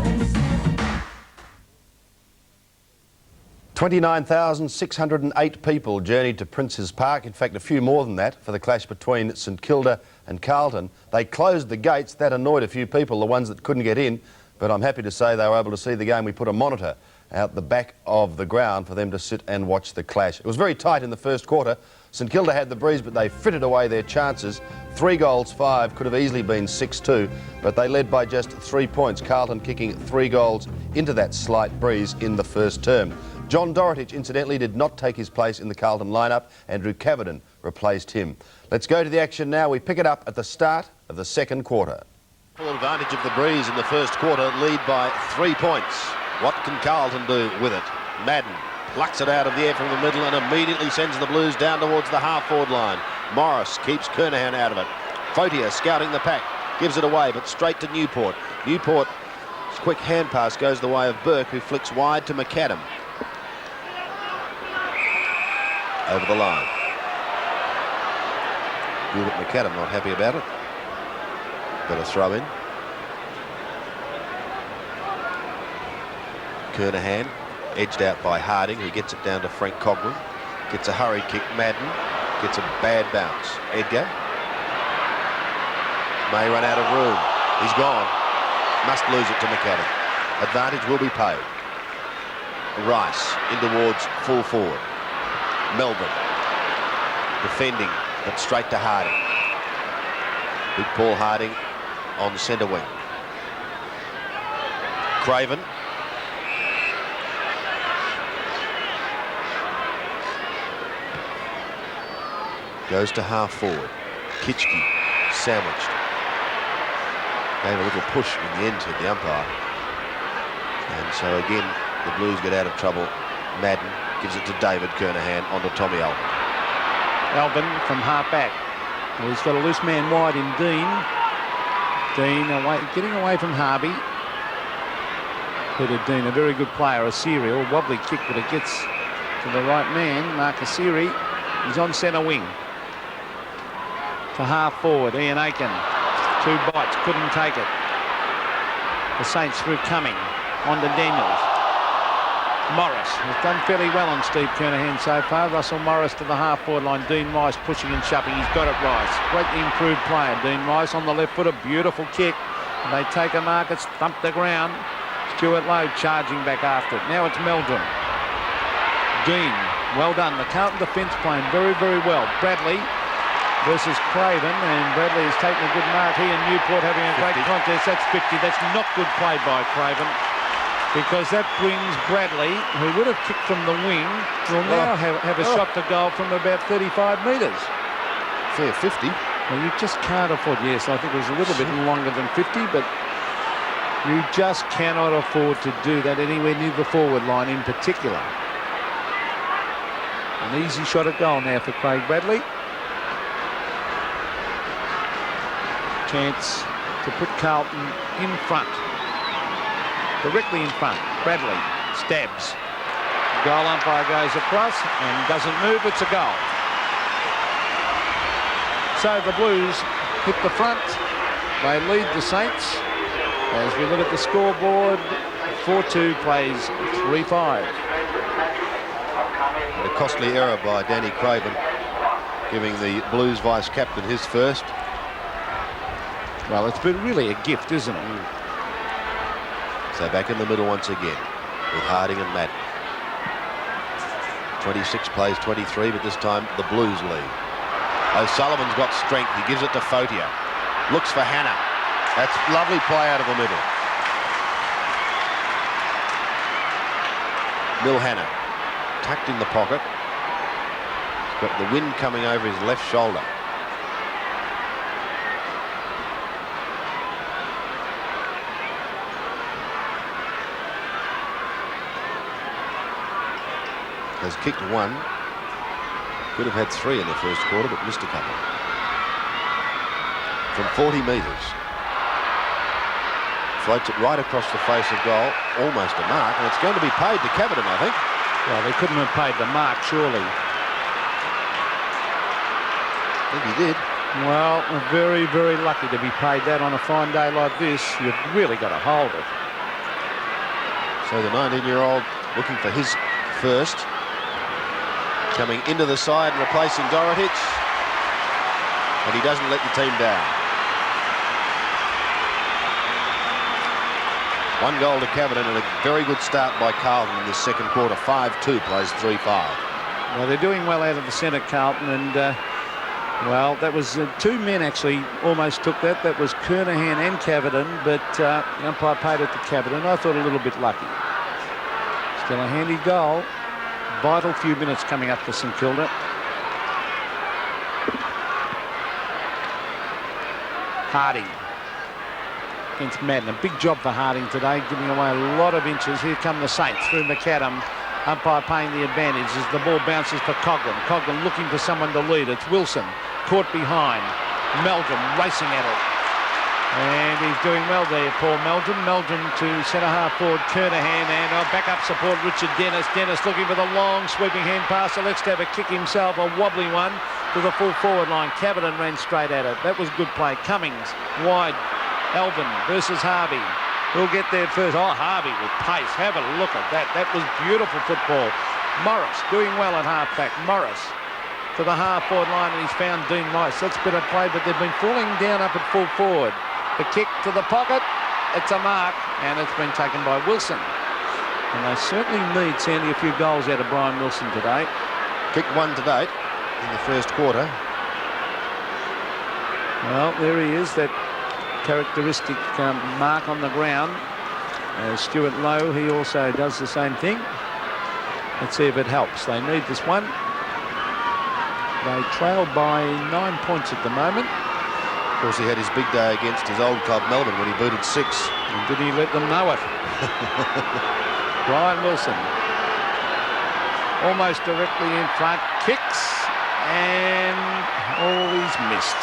29,608 people journeyed to Princes Park. In fact, a few more than that for the clash between St Kilda and Carlton. They closed the gates. That annoyed a few people, the ones that couldn't get in. but I'm happy to say they were able to see the game. We put a monitor out the back of the ground for them to sit and watch the clash. It was very tight in the first quarter. St Kilda had the breeze, but they frittered away their chances. 3 goals, 5, could have easily been 6-2, but they led by just 3 points. Carlton kicking 3 goals into that slight breeze in the first term. John Dorotich, incidentally, did not take his place in the Carlton lineup. Andrew Cavenden replaced him. Let's go to the action now. We pick it up at the start of the second quarter. Full advantage of the breeze in the first quarter, lead by 3 points. What can Carlton do with it? Madden plucks it out of the air from the middle and immediately sends the Blues down towards the half-forward line. Morris keeps Kernahan out of it. Fotier scouting the pack, gives it away, but straight to Newport. Newport's quick hand pass goes the way of Burke, who flicks wide to McAdam. Over the line. Gilbert McAdam not happy about it. Got a throw in. Kernahan edged out by Harding, who gets it down to Frank Cogman. Gets a hurried kick. Madden gets a bad bounce. Edgar may run out of room. He's gone. Must lose it to McAdam. Advantage will be paid. Rice in towards full forward. Melbourne defending, but straight to Harding. Big Paul Harding on centre wing. Craven. Goes to half forward. Kitchke sandwiched. Gave a little push in the end to the umpire. And so again, the Blues get out of trouble. Madden gives it to David Kernahan onto Tommy Alvin. Alvin from half back. Well, he's got a loose man wide in Dean. Dean away, getting away from Harvey. Peter Dean, a very good player, a serial wobbly kick, but it gets to the right man, Marcus Siri. He's on centre wing. To half forward, Ian Aiken. 2 bites, couldn't take it. The Saints through Cumming. On to Daniels. Morris has done fairly well on Steve Kernahan so far. Russell Morris to the half-forward line. Dean Rice pushing and shoving. He's got it, Rice. Greatly improved player. Dean Rice on the left foot. A beautiful kick. And they take a mark. It's thumped the ground. Stuart Lowe charging back after it. Now it's Meldrum. Dean, well done. The Carlton defence playing very, very well. Bradley versus Craven, and Bradley has taken a good mark. He and Newport having a great contest. That's 50. That's not good play by Craven, because that brings Bradley, who would have kicked from the wing, will now have a shot to goal from about 35 metres. Fair 50. Well, you just can't afford. Yes, I think it was a little bit longer than 50, but you just cannot afford to do that anywhere near the forward line in particular. An easy shot at goal now for Craig Bradley. Chance to put Carlton in front. Directly in front. Bradley stabs. Goal umpire goes across and doesn't move. It's a goal. So the Blues hit the front. They lead the Saints. As we look at the scoreboard, 4-2 plays 3-5. A costly error by Danny Craven, giving the Blues vice-captain his first. Well, it's been really a gift, isn't it? So back in the middle once again with Harding and Madden. 26 plays 23, but this time the Blues lead. O'Sullivan's got strength. He gives it to Fotier. Looks for Hannah. That's lovely play out of the middle. Bill Hannah tucked in the pocket. He's got the wind coming over his left shoulder. Has kicked one. Could have had 3 in the first quarter, but missed a couple. From 40 metres. Floats it right across the face of goal. Almost a mark, and it's going to be paid to Cavenden, I think. Well, they couldn't have paid the mark, surely. I think he did. Well, very, very lucky to be paid that on a fine day like this. You've really got to hold it. So the 19-year-old looking for his first. Coming into the side and replacing Dorotich. And he doesn't let the team down. 1 goal to Cavendish and a very good start by Carlton in the second quarter. 5-2 plays 3-5. Well, they're doing well out of the centre, Carlton, and well, that was 2 men actually almost took that. That was Kernahan and Cavendish, but the umpire paid it to Cavendish. I thought a little bit lucky. Still a handy goal. Vital few minutes coming up for St Kilda. Harding against Madden. A big job for Harding today, giving away a lot of inches. Here come the Saints through McAdam. Umpire paying the advantage as the ball bounces for Coghlan. Coghlan looking for someone to lead. It's Wilson caught behind. Meldrum racing at it. And he's doing well there, Paul Meldrum. Meldrum to centre-half forward Kernahan, and back-up support Richard Dennis. Dennis looking for the long sweeping hand pass. Elects to have a kick himself, a wobbly one to the full forward line. Cavendish ran straight at it. That was good play. Cummings wide. Alvin versus Harvey. We'll get there first. Oh, Harvey with pace. Have a look at that. That was beautiful football. Morris doing well at half-back. Morris to the half-forward line, and he's found Dean Rice. That's better play, but they've been falling down up at full forward. The kick to the pocket. It's a mark, and it's been taken by Wilson. And they certainly need, Sandy, a few goals out of Brian Wilson today. Kicked 1 to date in the first quarter. Well, there he is, that characteristic mark on the ground. Stuart Lowe, he also does the same thing. Let's see if it helps. They need this one. They trail by 9 points at the moment. Of course, he had his big day against his old club Melbourne when he booted 6. And did he let them know it? Brian Wilson almost directly in front, kicks, and he's missed.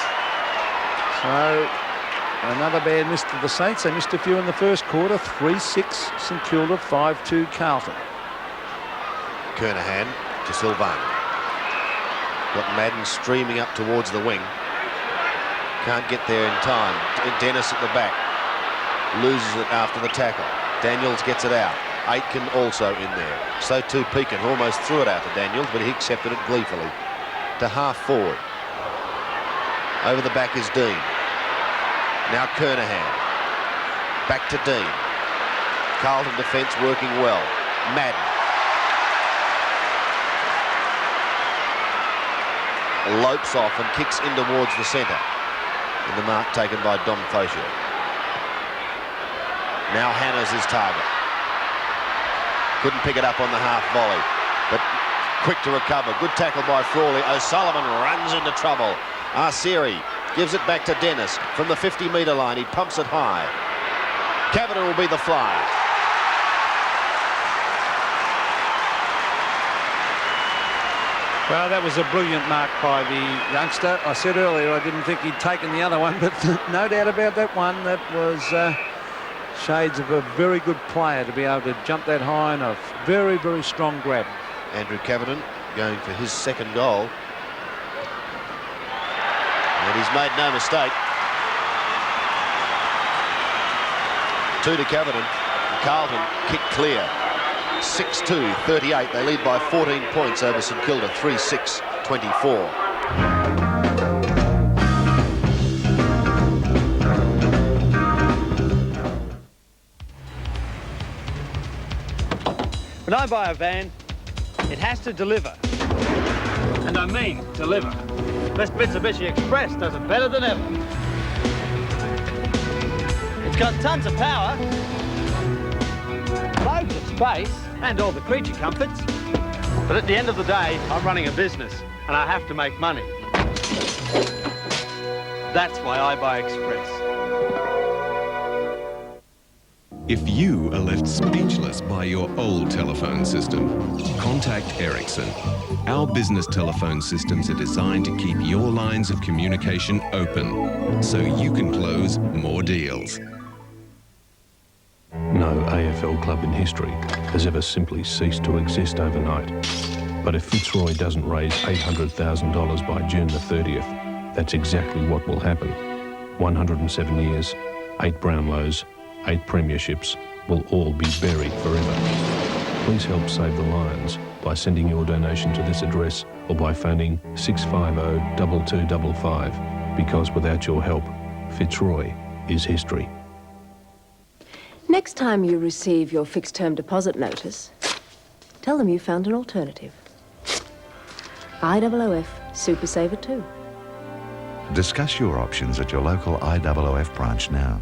So another bad miss to the Saints. They missed a few in the first quarter. 3-6 St Kilda, 5-2 Carlton. Kernahan to Silvani. Got Madden streaming up towards the wing. Can't get there in time. Dennis at the back. Loses it after the tackle. Daniels gets it out. Aitken also in there. So too Pekin, who almost threw it out to Daniels, but he accepted it gleefully. To half forward. Over the back is Dean. Now Kernahan. Back to Dean. Carlton defence working well. Madden. Lopes off and kicks in towards the centre. And the mark taken by Dom Faucher. Now Hannah's his target. Couldn't pick it up on the half volley, but quick to recover. Good tackle by Frawley. O'Sullivan runs into trouble. Arsieri gives it back to Dennis from the 50-metre line. He pumps it high. Cavendish will be the flyer. Well, that was a brilliant mark by the youngster. I said earlier I didn't think he'd taken the other one, but no doubt about that one. That was shades of a very good player to be able to jump that high and a very, very strong grab. Andrew Cavendish going for his second goal. And he's made no mistake. 2 to Cavendish. Carlton kick clear. 6-2, 38. They lead by 14 points over St Kilda, 3-6, 24. When I buy a van, it has to deliver. And I mean deliver. This Mitsubishi Express does it better than ever. It's got tons of power, loads of space, and all the creature comforts. But at the end of the day, I'm running a business, and I have to make money. That's why I buy Express. If you are left speechless by your old telephone system, contact Ericsson. Our business telephone systems are designed to keep your lines of communication open, so you can close more deals. No AFL club in history has ever simply ceased to exist overnight. But if Fitzroy doesn't raise $800,000 by June the 30th, that's exactly what will happen. 107 years, 8 Brownlows, 8 premierships will all be buried forever. Please help save the Lions by sending your donation to this address or by phoning 650-2255, because without your help, Fitzroy is history. Next time you receive your fixed-term deposit notice, tell them you found an alternative. IOOF Super Saver 2. Discuss your options at your local IOOF branch now.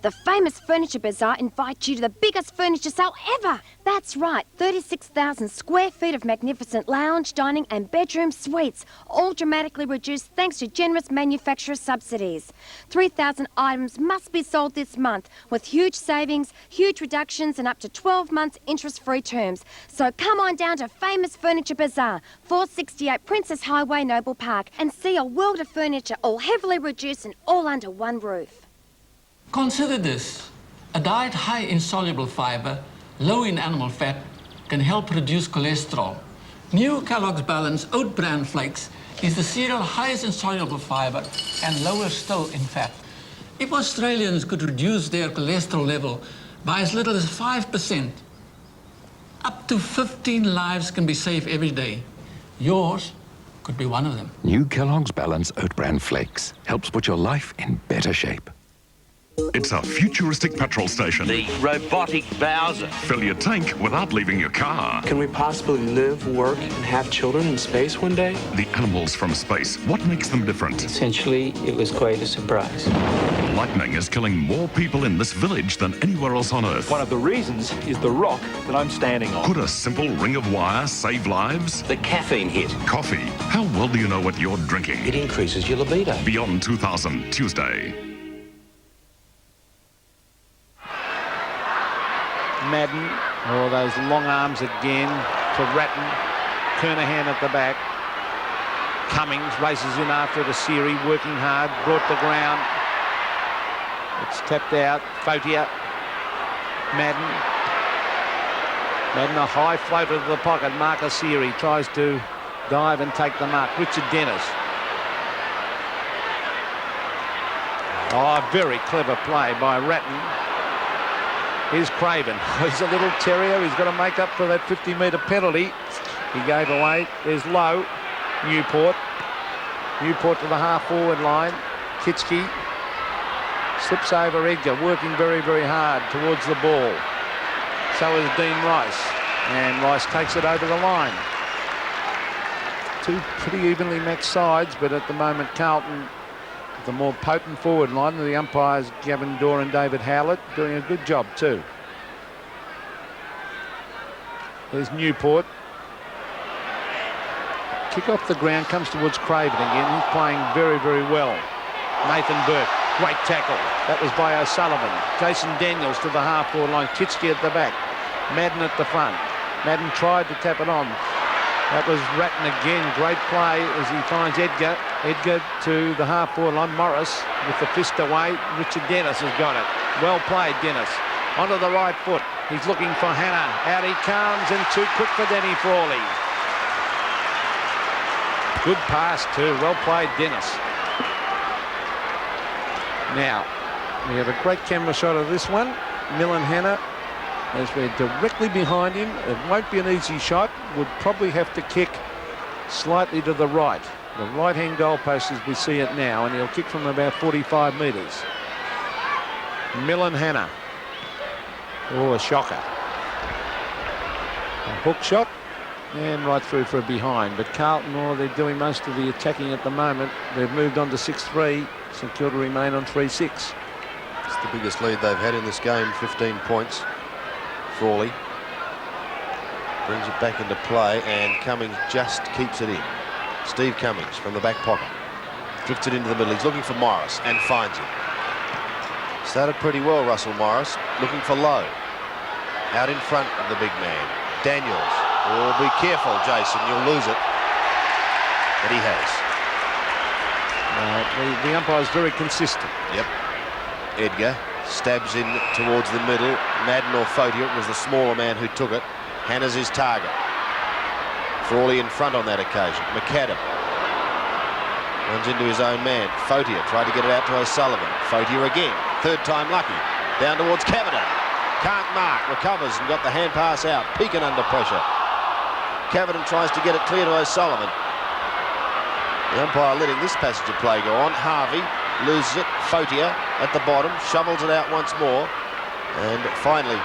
The famous Furniture Bazaar invites you to the biggest furniture sale ever. That's right, 36,000 square feet of magnificent lounge, dining and bedroom suites, all dramatically reduced thanks to generous manufacturer subsidies. 3,000 items must be sold this month with huge savings, huge reductions and up to 12 months interest-free terms. So come on down to famous Furniture Bazaar, 468 Princess Highway, Noble Park, and see a world of furniture all heavily reduced and all under one roof. Consider this. A diet high in soluble fiber, low in animal fat, can help reduce cholesterol. New Kellogg's Balanced Oat Bran Flakes is the cereal highest in soluble fiber and lower still in fat. If Australians could reduce their cholesterol level by as little as 5%, up to 15 lives can be saved every day. Yours could be one of them. New Kellogg's Balanced Oat Bran Flakes helps put your life in better shape. It's a futuristic petrol station. The robotic Bowser. Fill your tank without leaving your car. Can we possibly live, work, and have children in space one day? The animals from space. What makes them different? Essentially, it was quite a surprise. Lightning is killing more people in this village than anywhere else on Earth. One of the reasons is the rock that I'm standing on. Could a simple ring of wire save lives? The caffeine hit. Coffee. How well do you know what you're drinking? It increases your libido. Beyond 2000, Tuesday. Madden, oh, those long arms again to Ratton. Kernahan at the back. Cummings races in after the Siri, working hard, brought to ground. It's tapped out. Fotia. Madden. Madden, a high floater to the pocket. Marcus Siri tries to dive and take the mark. Richard Dennis. Oh, very clever play by Ratton. Here's Craven. He's a little terrier. He's got to make up for that 50-metre penalty he gave away. There's Lowe. Newport. Newport to the half-forward line. Kitschke slips over Edgar, working very, very hard towards the ball. So is Dean Rice. And Rice takes it over the line. Two pretty evenly matched sides, but at the moment Carlton, the more potent forward line. The umpires, Gavin Dorr and David Howlett, doing a good job too. There's Newport. Kick off the ground, comes towards Craven again. He's playing very, very well. Nathan Burke, great tackle. That was by O'Sullivan. Jason Daniels to the half-forward line. Kitschke at the back. Madden at the front. Madden tried to tap it on. That was Ratton again. Great play as he finds Edgar. Edgar to the half-forward line. Morris with the fist away. Richard Dennis has got it. Well played, Dennis. Onto the right foot. He's looking for Hannah. Out he comes and too quick for Denny Frawley. Good pass too. Well played, Dennis. Now, we have a great camera shot of this one. Milan Hannah, as we're directly behind him. It won't be an easy shot. Would probably have to kick slightly to the right. The right-hand goalpost as we see it now, and he'll kick from about 45 metres. Milan Hannah. Oh, a shocker. A hook shot, and right through for a behind. But Carlton, oh, they're doing most of the attacking at the moment. They've moved on to 6-3. St Kilda remain on 3-6. It's the biggest lead they've had in this game, 15 points. Frawley brings it back into play, and Cummings just keeps it in. Steve Cummings from the back pocket drifts it into the middle. He's looking for Morris and finds him. Started pretty well, Russell Morris, looking for Lowe. Out in front of the big man. Daniels. Oh, be careful, Jason, you'll lose it. But he has. The umpire's very consistent. Yep. Edgar stabs in towards the middle. Madden or Fotia, it was the smaller man who took it. Hannah's his target. Frawley in front on that occasion. McAdam runs into his own man. Fotia tried to get it out to O'Sullivan. Fotia again. Third time lucky. Down towards Cavenden. Can't mark. Recovers and got the hand pass out. Peakin under pressure. Cavenden tries to get it clear to O'Sullivan. The umpire letting this passage of play go on. Harvey loses it. Fotia at the bottom, shovels it out once more. And finally,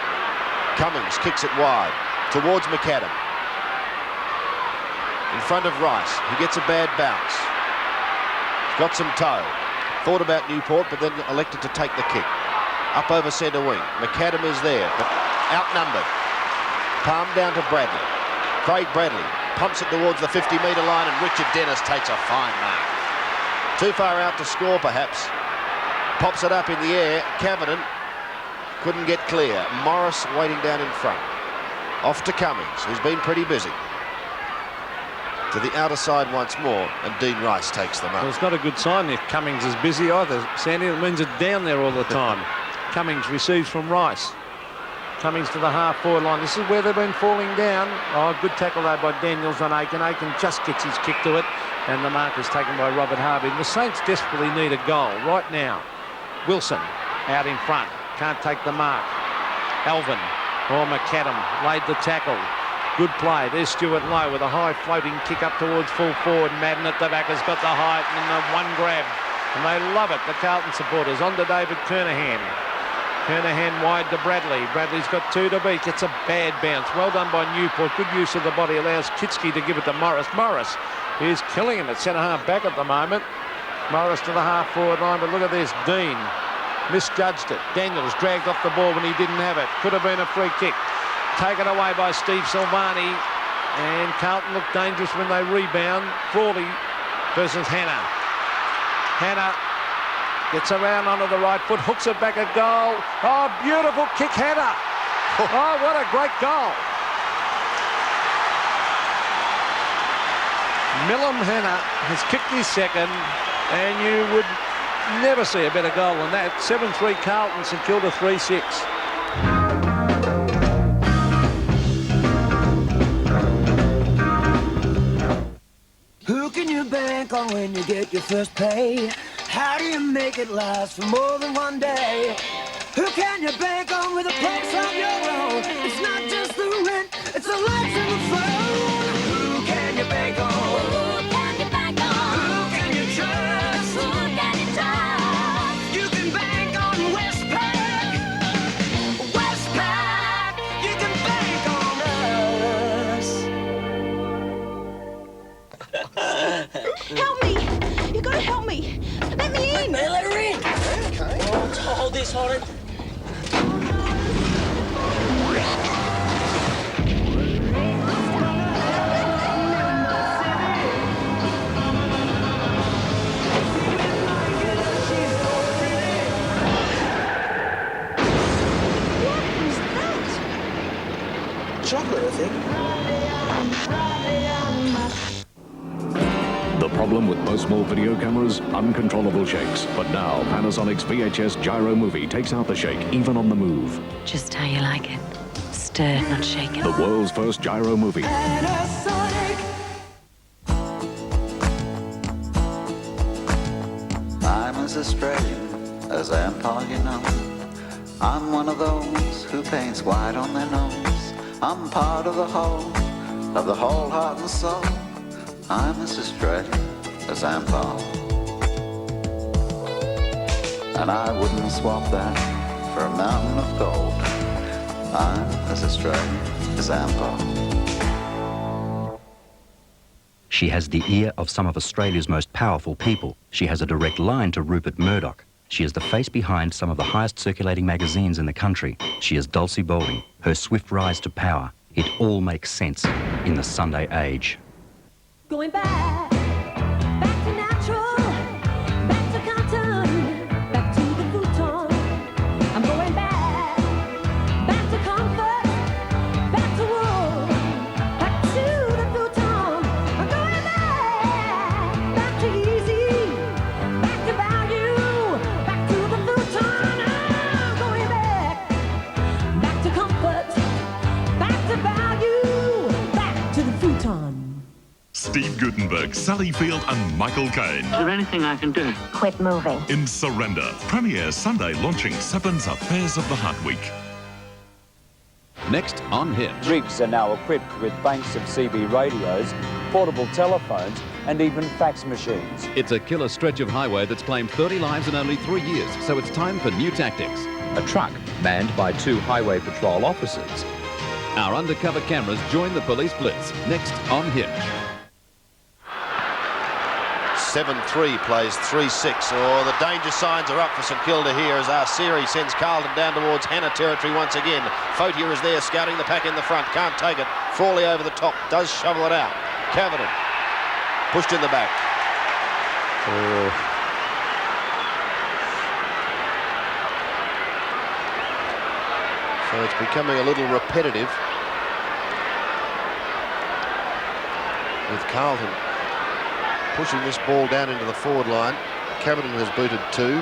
Cummings kicks it wide towards McAdam. In front of Rice, who gets a bad bounce. He's got some toe. Thought about Newport, but then elected to take the kick. Up over centre wing. McAdam is there, but outnumbered. Palm down to Bradley. Craig Bradley pumps it towards the 50-metre line, and Richard Dennis takes a fine mark. Too far out to score, perhaps. Pops it up in the air. Caverton couldn't get clear. Morris waiting down in front. Off to Cummings, who's been pretty busy. To the outer side once more, and Dean Rice takes them up. Well, it's not a good sign if Cummings is busy either, Sandy. It means it's down there all the time. Cummings receives from Rice. Cummings to the half-forward line. This is where they've been falling down. Oh, good tackle though by Daniels on Aiken. Aiken just gets his kick to it, and the mark is taken by Robert Harvey. The Saints desperately need a goal right now. Wilson out in front. Can't take the mark. Alvin or McAdam laid the tackle. Good play. There's Stuart Lowe with a high floating kick up towards full forward. Madden at the back has got the height and the one grab. And they love it, the Carlton supporters. On to David Kernahan. Kernahan wide to Bradley. Bradley's got two to beat. Gets a bad bounce. Well done by Newport. Good use of the body. Allows Kitski to give it to Morris. Morris is killing him at centre-half back at the moment. Morris to the half-forward line. But look at this. Dean misjudged it. Daniels dragged off the ball when he didn't have it. Could have been a free kick. Taken away by Steve Silvani, and Carlton look dangerous when they rebound. Frawley versus Hanna. Hanna gets around onto the right foot, hooks it back at goal. Oh, beautiful kick, Hanna. Oh, what a great goal. Millum Hanna has kicked his second, and you would never see a better goal than that. 7-3 Carlton, St.Kilda 3-6. Who can you bank on when you get your first pay? How do you make it last for more than one day? Who can you bank on with a place of your own? It's not just the rent, it's the lights and the phone. Who can you bank on? Who can you bank on? Who can you trust? Who can you trust? You can bank on Westpac. Westpac, you can bank on us. Help me! You gotta help me! Let me in! Let her in! Okay. Oh, hold this, hold it. Chocolate, I think. The problem with most small video cameras? Uncontrollable shakes. But now, Panasonic's VHS Gyro Movie takes out the shake, even on the move. Just how you like it. Stir, not shake it. The world's first gyro movie. I'm as Australian as Empire, you know. I'm one of those who paints white on their nose. I'm part of the whole heart and soul. I'm as Australian as Empire. And I wouldn't swap that for a mountain of gold. I'm as Australian as Empire. She has the ear of some of Australia's most powerful people. She has a direct line to Rupert Murdoch. She is the face behind some of the highest circulating magazines in the country. She is Dulcie Bowling, her swift rise to power. It all makes sense in the Sunday age. Going back to natural, back to cotton, back to the futon. I'm going back to comfort, back to wool, back to the futon. I'm going back to easy, back to value, back to the futon. I'm going back to comfort, back to value, back to the futon. Steve Gutenberg, Sally Field and Michael Caine. Is there anything I can do? Quit moving. In Surrender. Premiere Sunday launching Seven's Affairs of the Heart Week. Next on Hit. Rigs are now equipped with banks of CB radios portable telephones and even fax machines. It's a killer stretch of highway that's claimed 30 lives in only 3 years, so it's time for new tactics. A truck manned by 2 highway patrol officers. Our undercover cameras join the police blitz, next on Hinge. 7-3 plays 3-6. Oh, the danger signs are up for St Kilda here as Arsiri sends Carlton down towards Hannah territory once again. Fotier is there scouting the pack in the front, can't take it. Frawley over the top, does shovel it out. Cavidan pushed in the back. Oh. So it's becoming a little repetitive with Carlton pushing this ball down into the forward line. Cavidan has booted 2.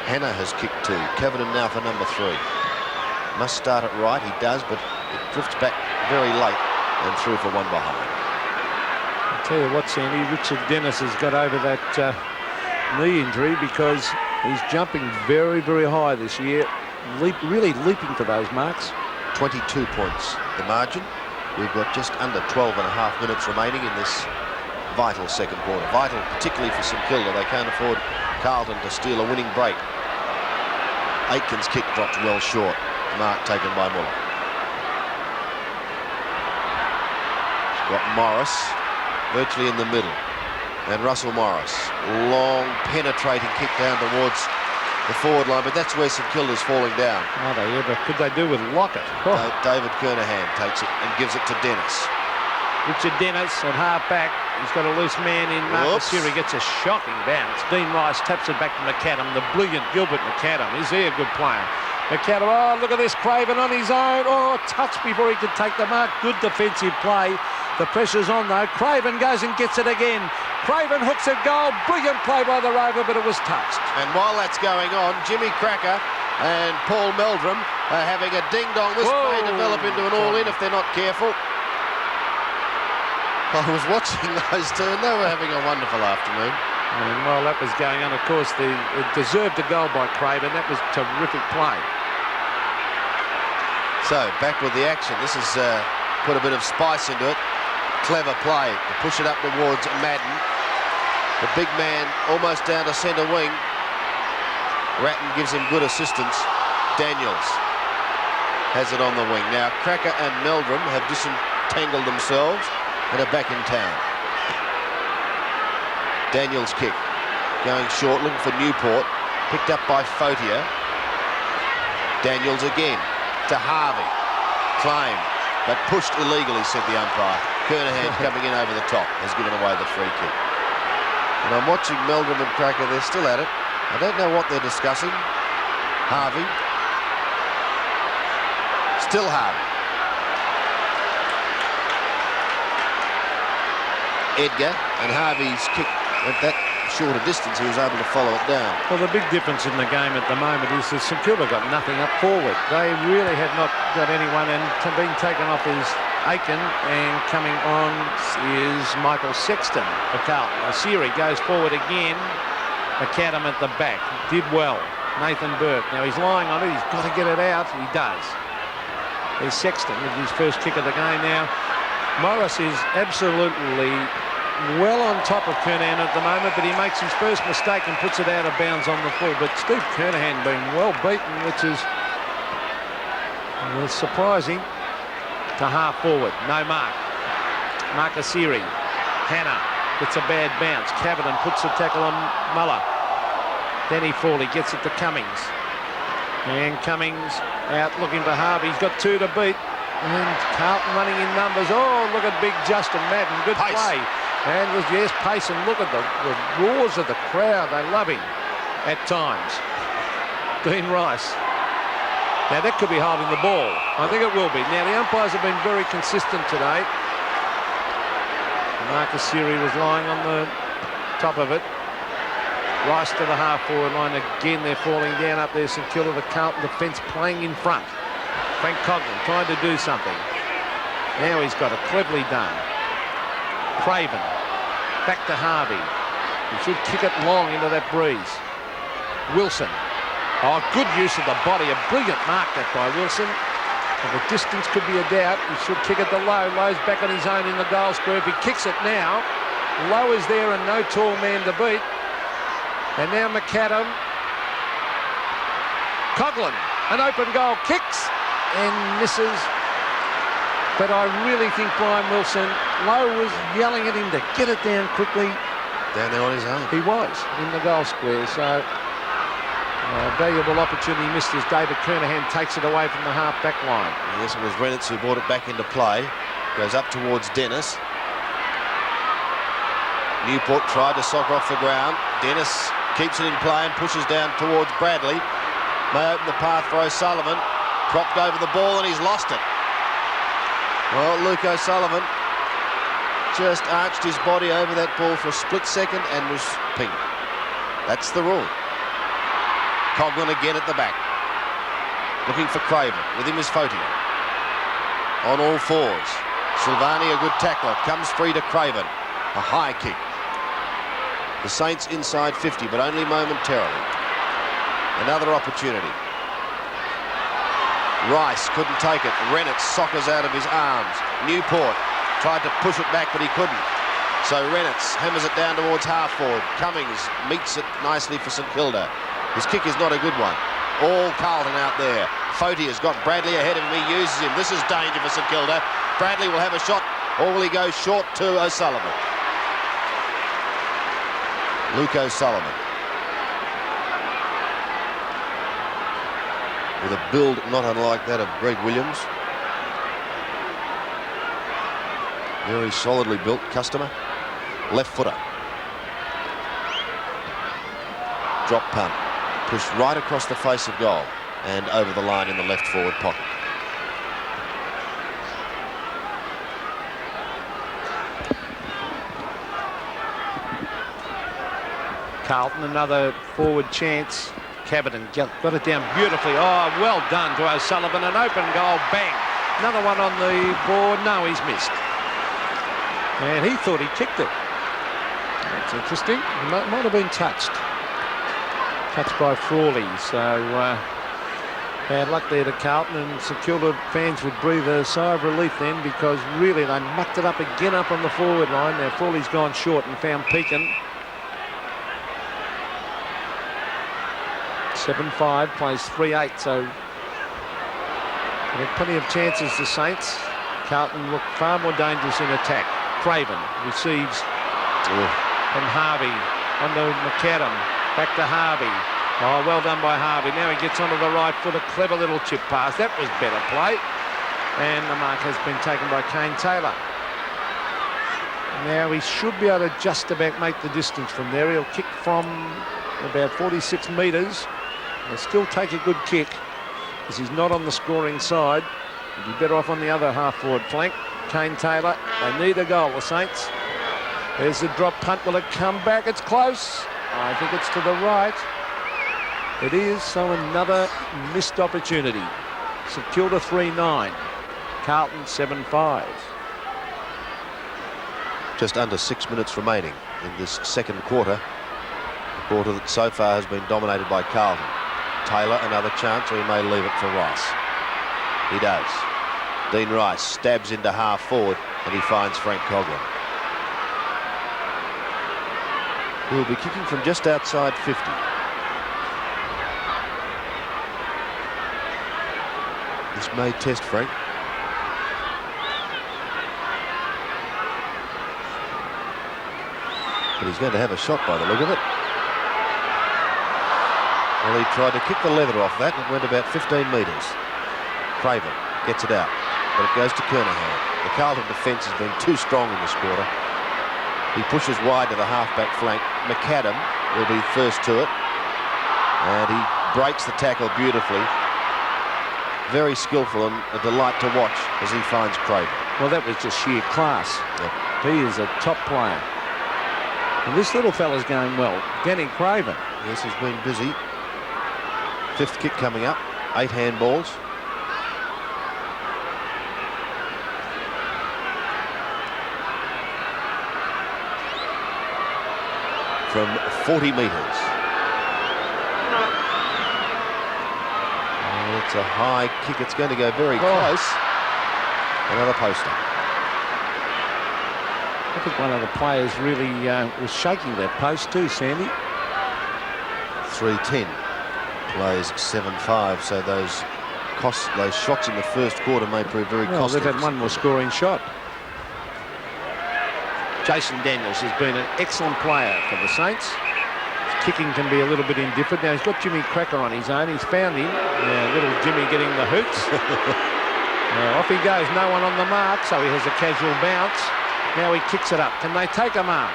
Hannah has kicked 2. Cavidan now for number 3. Must start it right, he does, but it drifts back very late and through for 1 behind. I'll tell you what, Sandy, Richard Dennis has got over that knee injury because he's jumping very, very high this year. Really leaping for those marks. 22 points the margin. We've got just under 12 and a half minutes remaining in this vital second quarter. Vital particularly for St Kilda. They can't afford Carlton to steal a winning break. Aitken's kick dropped well short. Mark taken by Muller. Got Morris virtually in the middle. And Russell Morris. Long penetrating kick down towards the forward line, but that's where St Kilda's falling down. Oh, they ever could they do with Lockett? Oh. David Kernahan takes it and gives it to Dennis. Richard Dennis at half back. He's got a loose man in. Marcus Siri gets a shocking bounce. Dean Rice taps it back to McAdam. The brilliant Gilbert McAdam. Is he a good player? McAdam, oh, look at this. Craven on his own. Oh, touch before he could take the mark. Good defensive play. The pressure's on, though. Craven goes and gets it again. Craven hooks a goal. Brilliant play by the Rover, but it was touched. And while that's going on, Jimmy Cracker and Paul Meldrum are having a ding-dong. This may develop into an all-in if they're not careful. I was watching those two, and they were having a wonderful afternoon. And while that was going on, of course, it deserved a goal by Craven. That was terrific play. So, back with the action. This has put a bit of spice into it. Clever play to push it up towards Madden. The big man almost down to centre wing. Ratton gives him good assistance. Daniels has it on the wing. Now, Cracker and Meldrum have disentangled themselves and are back in town. Daniels' kick going short, looking for Newport. Picked up by Fotier. Daniels again to Harvey. Claim, but pushed illegally, said the umpire. Kernahan coming in over the top has given away the free kick. And I'm watching Meldrum and Cracker, they're still at it. I don't know what they're discussing. Harvey. Still Harvey. Edgar, and Harvey's kick at that shorter distance, he was able to follow it down. Well, the big difference in the game at the moment is that St Kilda got nothing up forward. They really have not got anyone, and being taken off is Aiken, and coming on is Michael Sexton for Carlton. Asiri goes forward again. McAdam at the back. Did well. Nathan Burke. Now he's lying on it. He's got to get it out. He does. There's Sexton with his first kick of the game now. Morris is absolutely well on top of Kernahan at the moment, but he makes his first mistake and puts it out of bounds on the full. But Steve Kernahan being well beaten, which is surprising. To half forward, no mark. Marcasiri, Hannah gets a bad bounce. Cavidan puts the tackle on Muller. Denny Frawley gets it to Cummings. And Cummings out looking for Harvey. He's got 2 to beat. And Carlton running in numbers. Oh, look at big Justin Madden. Good play. And was, yes, pace. And look at the roars of the crowd. They love him at times. Dean Rice. Now, that could be holding the ball. I think it will be. Now, the umpires have been very consistent today. Marcus Siri was lying on the top of it. Rice to the half-forward line. Again, they're falling down up there. St Kilda, the Carlton defence playing in front. Frank Coughlin trying to do something. Now he's got it cleverly done. Craven. Back to Harvey. He should kick it long into that breeze. Wilson. Oh, good use of the body. A brilliant mark that by Wilson. The distance could be a doubt. He should kick it to Lowe. Lowe's back on his own in the goal square. If he kicks it now, Lowe is there and no tall man to beat. And now McAdam. Coughlin, an open goal, kicks and misses. But I really think Brian Wilson, Lowe was yelling at him to get it down quickly. Down there on his own. He was in the goal square, so a valuable opportunity missed as David Kernahan takes it away from the half-back line. Yes, it was Reynolds who brought it back into play. Goes up towards Dennis. Newport tried to sock off the ground. Dennis keeps it in play and pushes down towards Bradley. May open the path for O'Sullivan. Propped over the ball and he's lost it. Well, Luke O'Sullivan just arched his body over that ball for a split second and was pinged. That's the rule. Coughlin again at the back. Looking for Craven. With him is Foti. On all fours. Silvani, a good tackler. Comes free to Craven. A high kick. The Saints inside 50, but only momentarily. Another opportunity. Rice couldn't take it. Rennet soccers out of his arms. Newport tried to push it back, but he couldn't. So Rennet hammers it down towards half-forward. Cummings meets it nicely for St Kilda. His kick is not a good one. All Carlton out there. Foti has got Bradley ahead of him. He uses him. This is danger for St Kilda. Bradley will have a shot, or will he go short to O'Sullivan? Luke O'Sullivan. With a build not unlike that of Greg Williams. Very solidly built customer. Left footer. Drop punt. Pushed right across the face of goal and over the line in the left forward pocket. Carlton, another forward chance. Caviton got it down beautifully. Oh, well done to O'Sullivan. An open goal, bang. Another one on the board. No, he's missed. And he thought he kicked it. That's interesting. He might have been touched. Touched by Frawley. So bad luck there to Carlton, and St Kilda fans would breathe a sigh of relief then, because really they mucked it up again up on the forward line. Now Frawley's gone short and found Pekin. 7-5, plays 3-8, so there are plenty of chances to Saints. Carlton look far more dangerous in attack. Craven receives from Harvey onto McAdam, back to Harvey. Oh, well done by Harvey. Now he gets onto the right foot, a clever little chip pass. That was better play. And the mark has been taken by Kane Taylor. Now he should be able to just about make the distance from there. He'll kick from about 46 metres. He'll still take a good kick, because he's not on the scoring side. He'd be better off on the other half-forward flank. Kane Taylor, they need a goal, the Saints. There's the drop punt. Will it come back? It's close. I think it's to the right. It is, so another missed opportunity. St Kilda 3-9, Carlton 7-5. Just under 6 minutes remaining in this second quarter. A quarter that so far has been dominated by Carlton. Taylor, another chance, or he may leave it for Rice. He does. Dean Rice stabs into half forward and he finds Frank Coughlin, who will be kicking from just outside 50. This may test Frank. But he's going to have a shot by the look of it. Well, he tried to kick the leather off that, and it went about 15 metres. Craven gets it out, but it goes to Kernahan. The Carlton defence has been too strong in this quarter. He pushes wide to the half-back flank. McAdam will be first to it, and he breaks the tackle beautifully. Very skillful and a delight to watch as he finds Craven. Well, that was just sheer class. Yep. He is a top player. And this little fella's going well. Danny Craven. Yes, he's been busy. Fifth kick coming up. 8 handballs. From 40 metres. It's a high kick. It's going to go very close. Another poster. I think one of the players really was shaking that post too, Sandy. 3-10 plays 7-5, so those shots in the first quarter may prove very costly. They've had one more scoring shot. Jason Daniels has been an excellent player for the Saints. His kicking can be a little bit indifferent. Now he's got Jimmy Cracker on his own. He's found him. Little Jimmy getting the hoots. Off he goes. No one on the mark, so he has a casual bounce. Now he kicks it up. Can they take a mark?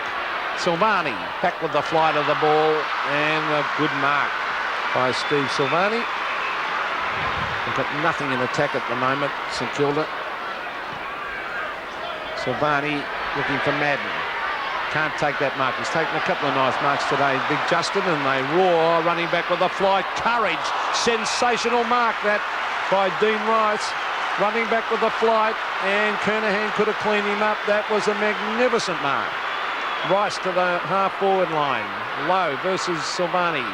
Silvani back with the flight of the ball, and a good mark by Steve Silvani. They've got nothing in attack at the moment, St Kilda. Silvani looking for Madden. Can't take that mark. He's taken a couple of nice marks today, Big Justin, and they roar, running back with a flight. Courage. Sensational mark that by Dean Rice. Running back with the flight, and Kernahan could have cleaned him up. That was a magnificent mark. Rice to the half-forward line. Low versus Silvani.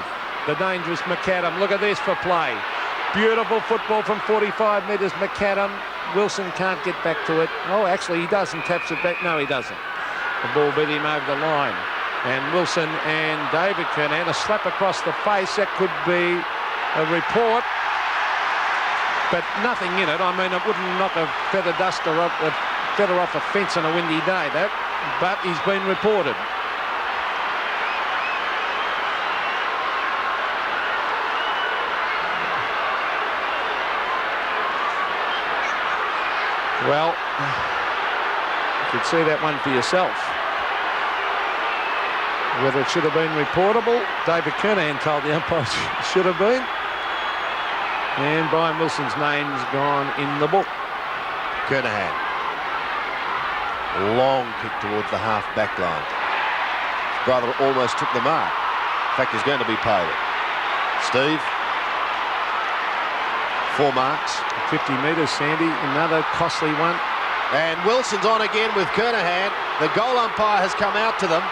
The dangerous McAdam. Look at this for play. Beautiful football from 45 metres. McAdam. Wilson can't get back to it. Oh, actually, he doesn't. Taps it back. No, he doesn't. The ball beat him over the line. And Wilson and David Kernahan, a slap across the face. That could be a report. But nothing in it. I mean, it wouldn't knock a feather duster off a fence on a windy day, that. But he's been reported. Well, you could see that one for yourself. Whether it should have been reportable, David Kernahan told the umpires it should have been. And Brian Wilson's name's gone in the book. Kernahan. Long kick towards the half-back line. His brother almost took the mark. In fact, he's going to be paid. Steve. 4 marks. 50 metres, Sandy. Another costly one. And Wilson's on again with Kernahan. The goal umpire has come out to them.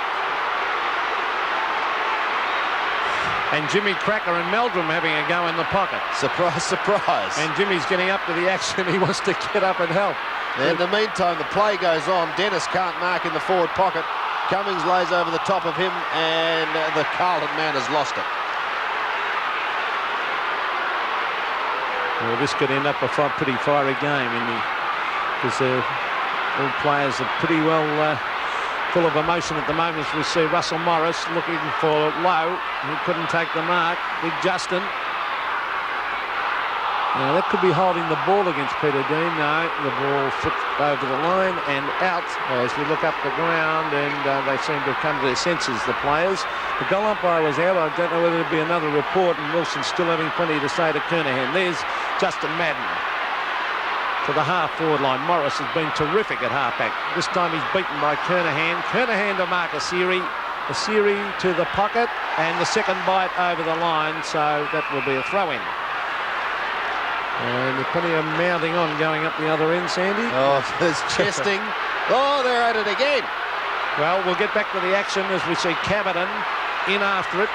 And Jimmy Cracker and Meldrum having a go in the pocket. Surprise, surprise. And Jimmy's getting up to the action. He wants to get up and help. In the meantime, the play goes on. Dennis can't mark in the forward pocket. Cummings lays over the top of him, and the Carlton man has lost it. Well, this could end up a pretty fiery game, because all players are pretty well full of emotion at the moment. As we see Russell Morris looking for Lowe, who couldn't take the mark. Big Justin. Now that could be holding the ball against Peter Dean. No, the ball flipped over the line and out as we look up the ground, and they seem to have come to their senses, the players. The goal umpire was out. I don't know whether there'll be another report, and Wilson's still having plenty to say to Kernahan. There's Justin Madden to the half-forward line. Morris has been terrific at half-back. This time he's beaten by Kernahan. Kernahan to mark Asiri to the pocket, and the second bite over the line, so that will be a throw-in. And there's plenty of mounting on going up the other end, Sandy. Oh, there's chesting. Oh, they're at it again. Well, we'll get back to the action as we see Cavidan in after it.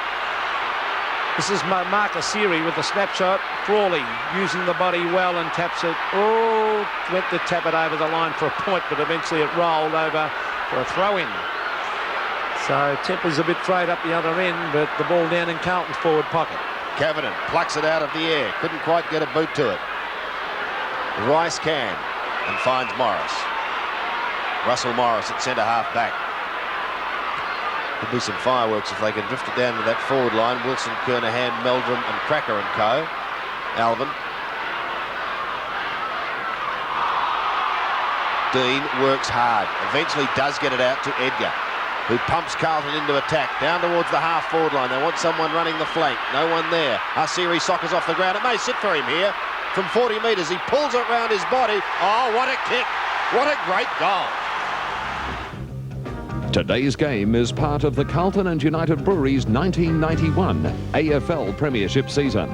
This is Mark Asiri with the snapshot. Frawley using the body well and taps it. Oh, went to tap it over the line for a point, but eventually it rolled over for a throw-in. So temper's a bit frayed up the other end, but the ball down in Carlton's forward pocket. Cavidan plucks it out of the air. Couldn't quite get a boot to it. Rice can and finds Morris. Russell Morris at centre half back. Could be some fireworks if they can drift it down to that forward line. Wilson, Kernahan, Meldrum and Cracker and co. Alvin. Dean works hard. Eventually does get it out to Edgar, who pumps Carlton into attack, down towards the half-forward line. They want someone running the flank. No one there. Asiri soccers off the ground. It may sit for him here. From 40 metres, he pulls it round his body. Oh, what a kick. What a great goal. Today's game is part of the Carlton and United Breweries 1991 AFL Premiership season.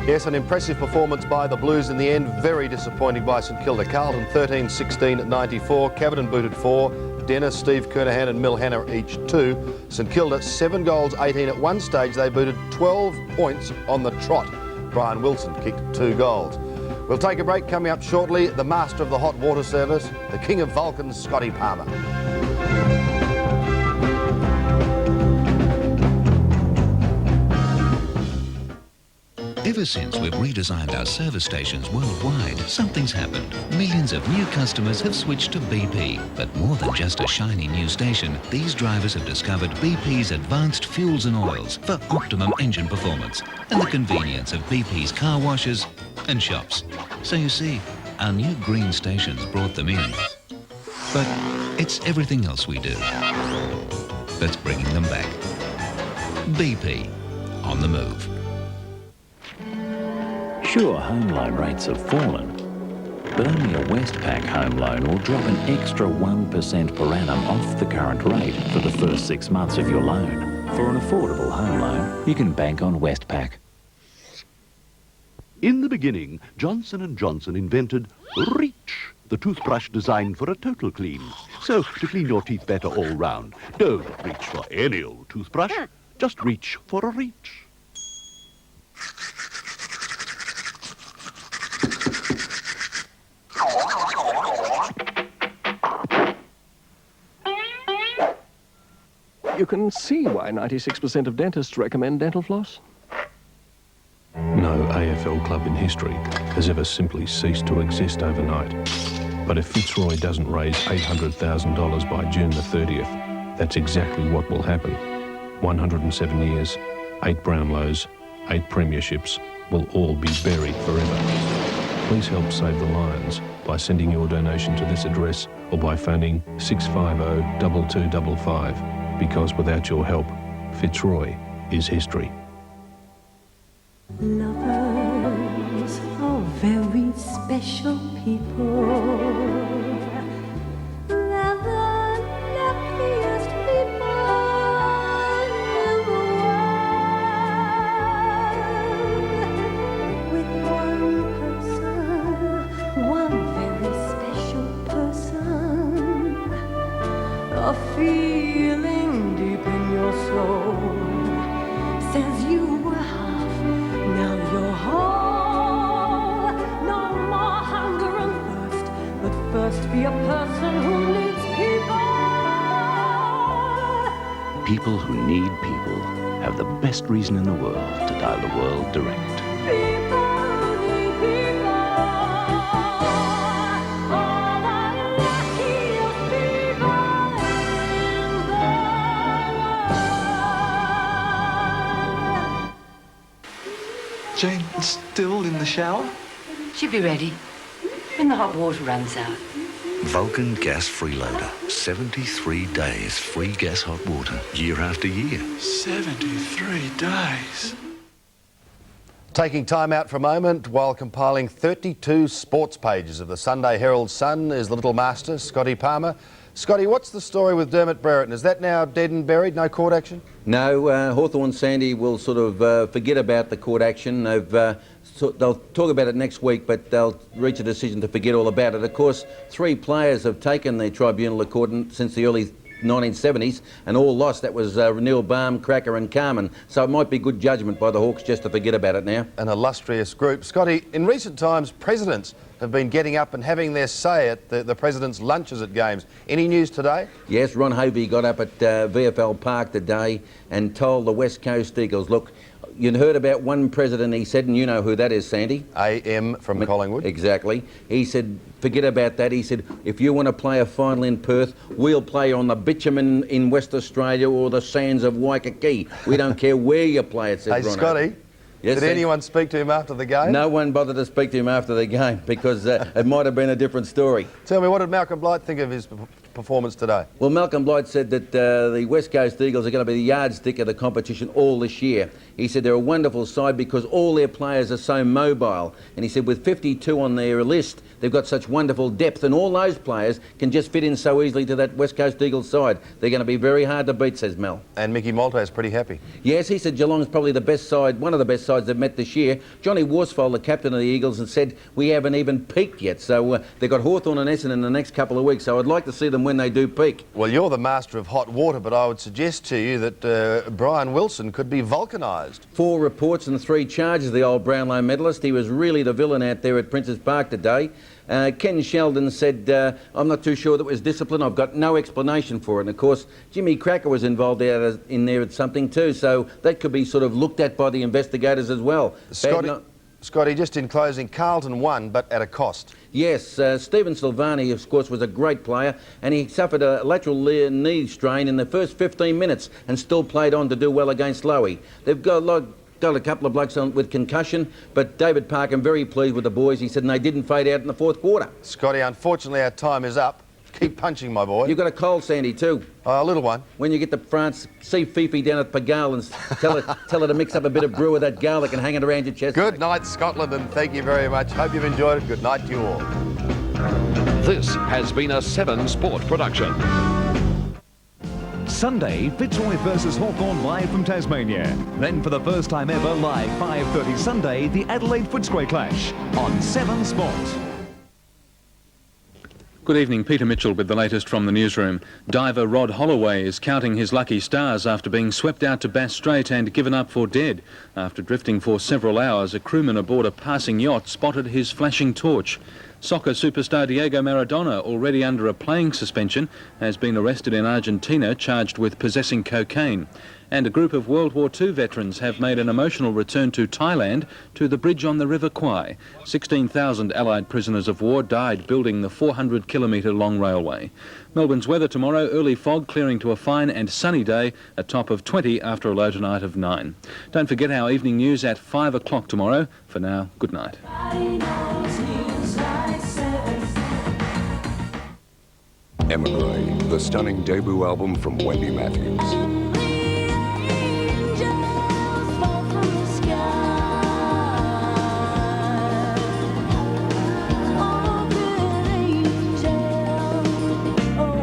Yes, an impressive performance by the Blues in the end. Very disappointing by St Kilda. Carlton 13-16 at 94. Cavidan booted 4. Dennis, Steve Kernahan and Mil Hanna each 2. St Kilda 7 goals, 18 at one stage. They booted 12 points on the trot. Brian Wilson kicked 2 goals. We'll take a break. Coming up shortly, the master of the hot water service, the king of Vulcans, Scotty Palmer. Ever since we've redesigned our service stations worldwide, something's happened. Millions of new customers have switched to BP. But more than just a shiny new station, these drivers have discovered BP's advanced fuels and oils for optimum engine performance and the convenience of BP's car washes and shops. So you see, our new green stations brought them in. But it's everything else we do that's bringing them back. BP, on the move. Sure, home loan rates have fallen, but only a Westpac home loan will drop an extra 1% per annum off the current rate for the first 6 months of your loan. For an affordable home loan, you can bank on Westpac. In the beginning, Johnson & Johnson invented Reach, the toothbrush designed for a total clean. So, to clean your teeth better all round, don't reach for any old toothbrush, just reach for a Reach. You can see why 96% of dentists recommend dental floss. No AFL club in history has ever simply ceased to exist overnight. But if Fitzroy doesn't raise $800,000 by June the 30th, that's exactly what will happen. 107 years, 8 Brownlows, 8 premierships will all be buried forever. Please help save the Lions by sending your donation to this address or by phoning 650-2255. Because without your help, Fitzroy is history. Lovers are very special people. They're the luckiest people in the world. With one person, one very special person, a feeling deep in your soul says you were half, now you're whole. No more hunger and thirst, but first be a person who needs people. People who need people have the best reason in the world to dial the world direct. Jane, still in the shower? She'll be ready when the hot water runs out. Vulcan Gas Freeloader. 73 days free gas hot water, year after year. 73 days. Taking time out for a moment while compiling 32 sports pages of the Sunday Herald Sun is the little master, Scotty Palmer. Scotty, what's the story with Dermot Brereton? Is that now dead and buried? No court action? No, Hawthorn Sandy will sort of forget about the court action. They'll talk about it next week, but they'll reach a decision to forget all about it. Of course, 3 players have taken the tribunal of court since the early 1970s and all lost. That was Neil Baum, Cracker and Carmen. So it might be good judgment by the Hawks just to forget about it now. An illustrious group. Scotty, in recent times, presidents have been getting up and having their say at the president's lunches at games. Any news today? Yes, Ron Hovey got up at VFL Park today and told the West Coast Eagles, look, you heard about one president, he said, and you know who that is, Sandy. AM from Collingwood. Exactly. He said, forget about that. He said, if you want to play a final in Perth, we'll play on the bitumen in West Australia or the sands of Waikiki. We don't care where you play, it says Hey, Ron Scotty. Hovey. Yes, Did anyone speak to him after the game? No one bothered to speak to him after the game because it might have been a different story. Tell me, what did Malcolm Blight think of his performance today? Well, Malcolm Blight said that the West Coast Eagles are going to be the yardstick of the competition all this year. He said they're a wonderful side because all their players are so mobile. And he said with 52 on their list, they've got such wonderful depth and all those players can just fit in so easily to that West Coast Eagles side. They're going to be very hard to beat, says Mel. And Mickey Maltese pretty happy. Yes, he said Geelong's probably the best side, one of the best sides they've met this year. Johnny Worsfold, the captain of the Eagles, and said we haven't even peaked yet. So they've got Hawthorn and Essendon in the next couple of weeks. So I'd like to see them win when they do peak. Well, you're the master of hot water, but I would suggest to you that Brian Wilson could be vulcanised. 4 reports and 3 charges, the old Brownlow medalist. He was really the villain out there at Princes Park today. Ken Sheldon said, I'm not too sure that was discipline. I've got no explanation for it. And, of course, Jimmy Cracker was involved in there at something too, so that could be sort of looked at by the investigators as well. Scotty, just in closing, Carlton won, but at a cost. Yes, Stephen Silvani, of course, was a great player, and he suffered a lateral knee strain in the first 15 minutes and still played on to do well against Lowy. They've got a couple of blokes with concussion, but David Park, I'm very pleased with the boys. He said, and they didn't fade out in the 4th quarter. Scotty, unfortunately our time is up. Keep punching, my boy. You've got a cold, Sandy, too. A little one. When you get to France, see Fifi down at Pagal and tell her to mix up a bit of brew with that garlic and hang it around your chest. Good night, Scotland, and thank you very much. Hope you've enjoyed it. Good night to you all. This has been a 7 Sport production. Sunday, Fitzroy versus Hawthorn live from Tasmania. Then for the first time ever, live 5:30 Sunday, the Adelaide Footscray Clash on 7 Sport. Good evening, Peter Mitchell with the latest from the newsroom. Diver Rod Holloway is counting his lucky stars after being swept out to Bass Strait and given up for dead. After drifting for several hours, a crewman aboard a passing yacht spotted his flashing torch. Soccer superstar Diego Maradona, already under a playing suspension, has been arrested in Argentina, charged with possessing cocaine. And a group of World War II veterans have made an emotional return to Thailand to the bridge on the River Kwai. 16,000 Allied prisoners of war died building the 400-kilometre long railway. Melbourne's weather tomorrow, early fog clearing to a fine and sunny day, a top of 20 after a low tonight of 9. Don't forget our evening news at 5 o'clock tomorrow. For now, good night. Emigre, the stunning debut album from Wendy Matthews. Oh,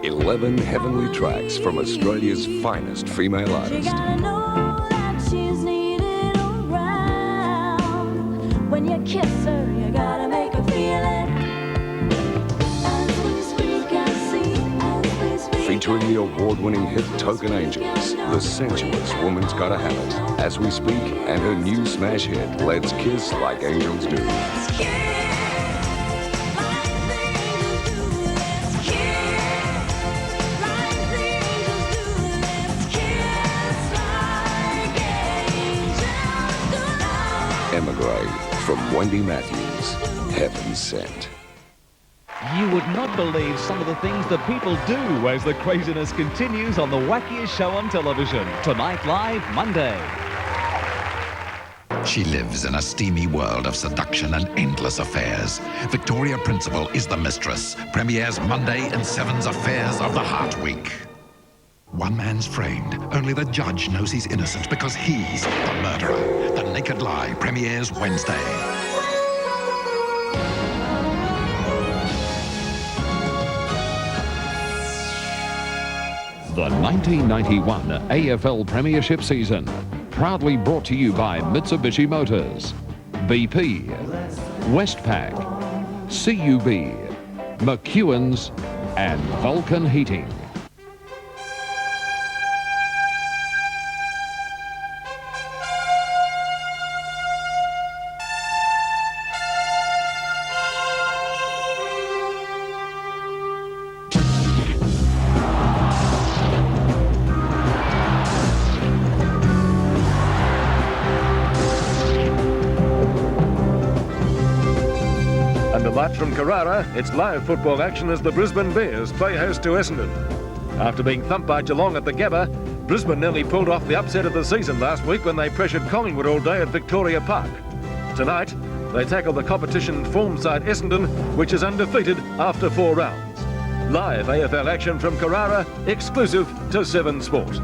11 heavenly tracks from Australia's finest female artist. You gotta know that she's needed around. When you kiss her, you gotta make her feel it. Featuring the award-winning hit Token Angels, the sensuous Woman's Gotta Have It, As We Speak, and her new smash hit, Let's Kiss Like Angels Do. Emigre, from Wendy Matthews, Heaven Sent. You would not believe some of the things that people do as the craziness continues on the wackiest show on television. Tonight Live, Monday. She lives in a steamy world of seduction and endless affairs. Victoria Principal is the mistress. Premieres Monday in 7's Affairs of the Heart Week. One man's framed. Only the judge knows he's innocent because he's the murderer. The Naked Lie premieres Wednesday. The 1991 AFL Premiership season. Proudly brought to you by Mitsubishi Motors, BP, Westpac, CUB, McEwen's and Vulcan Heating. From Carrara, it's live football action as the Brisbane Bears play host to Essendon. After being thumped by Geelong at the Gabba, Brisbane nearly pulled off the upset of the season last week when they pressured Collingwood all day at Victoria Park. Tonight, they tackle the competition form side Essendon, which is undefeated after 4 rounds. Live AFL action from Carrara, exclusive to 7 Sport.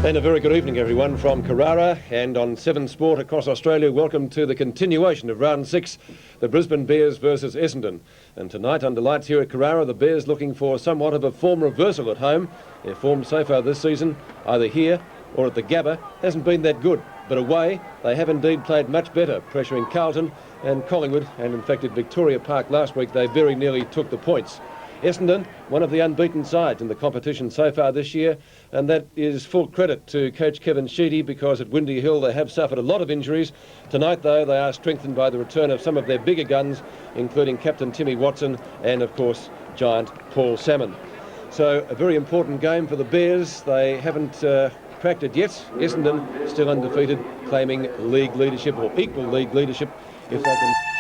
And a very good evening, everyone, from Carrara and on 7 Sport across Australia. Welcome to the continuation of Round 6, the Brisbane Bears versus Essendon. And tonight, under lights here at Carrara, the Bears looking for somewhat of a form reversal at home. Their form so far this season, either here or at the Gabba, hasn't been that good. But away, they have indeed played much better, pressuring Carlton and Collingwood, and in fact at Victoria Park last week they very nearly took the points. Essendon, one of the unbeaten sides in the competition so far this year, and that is full credit to coach Kevin Sheedy, because at Windy Hill they have suffered a lot of injuries. Tonight, though, they are strengthened by the return of some of their bigger guns, including Captain Timmy Watson and, of course, giant Paul Salmon. So a very important game for the Bears. They haven't cracked it yet. Essendon still undefeated, claiming league leadership or equal league leadership if they can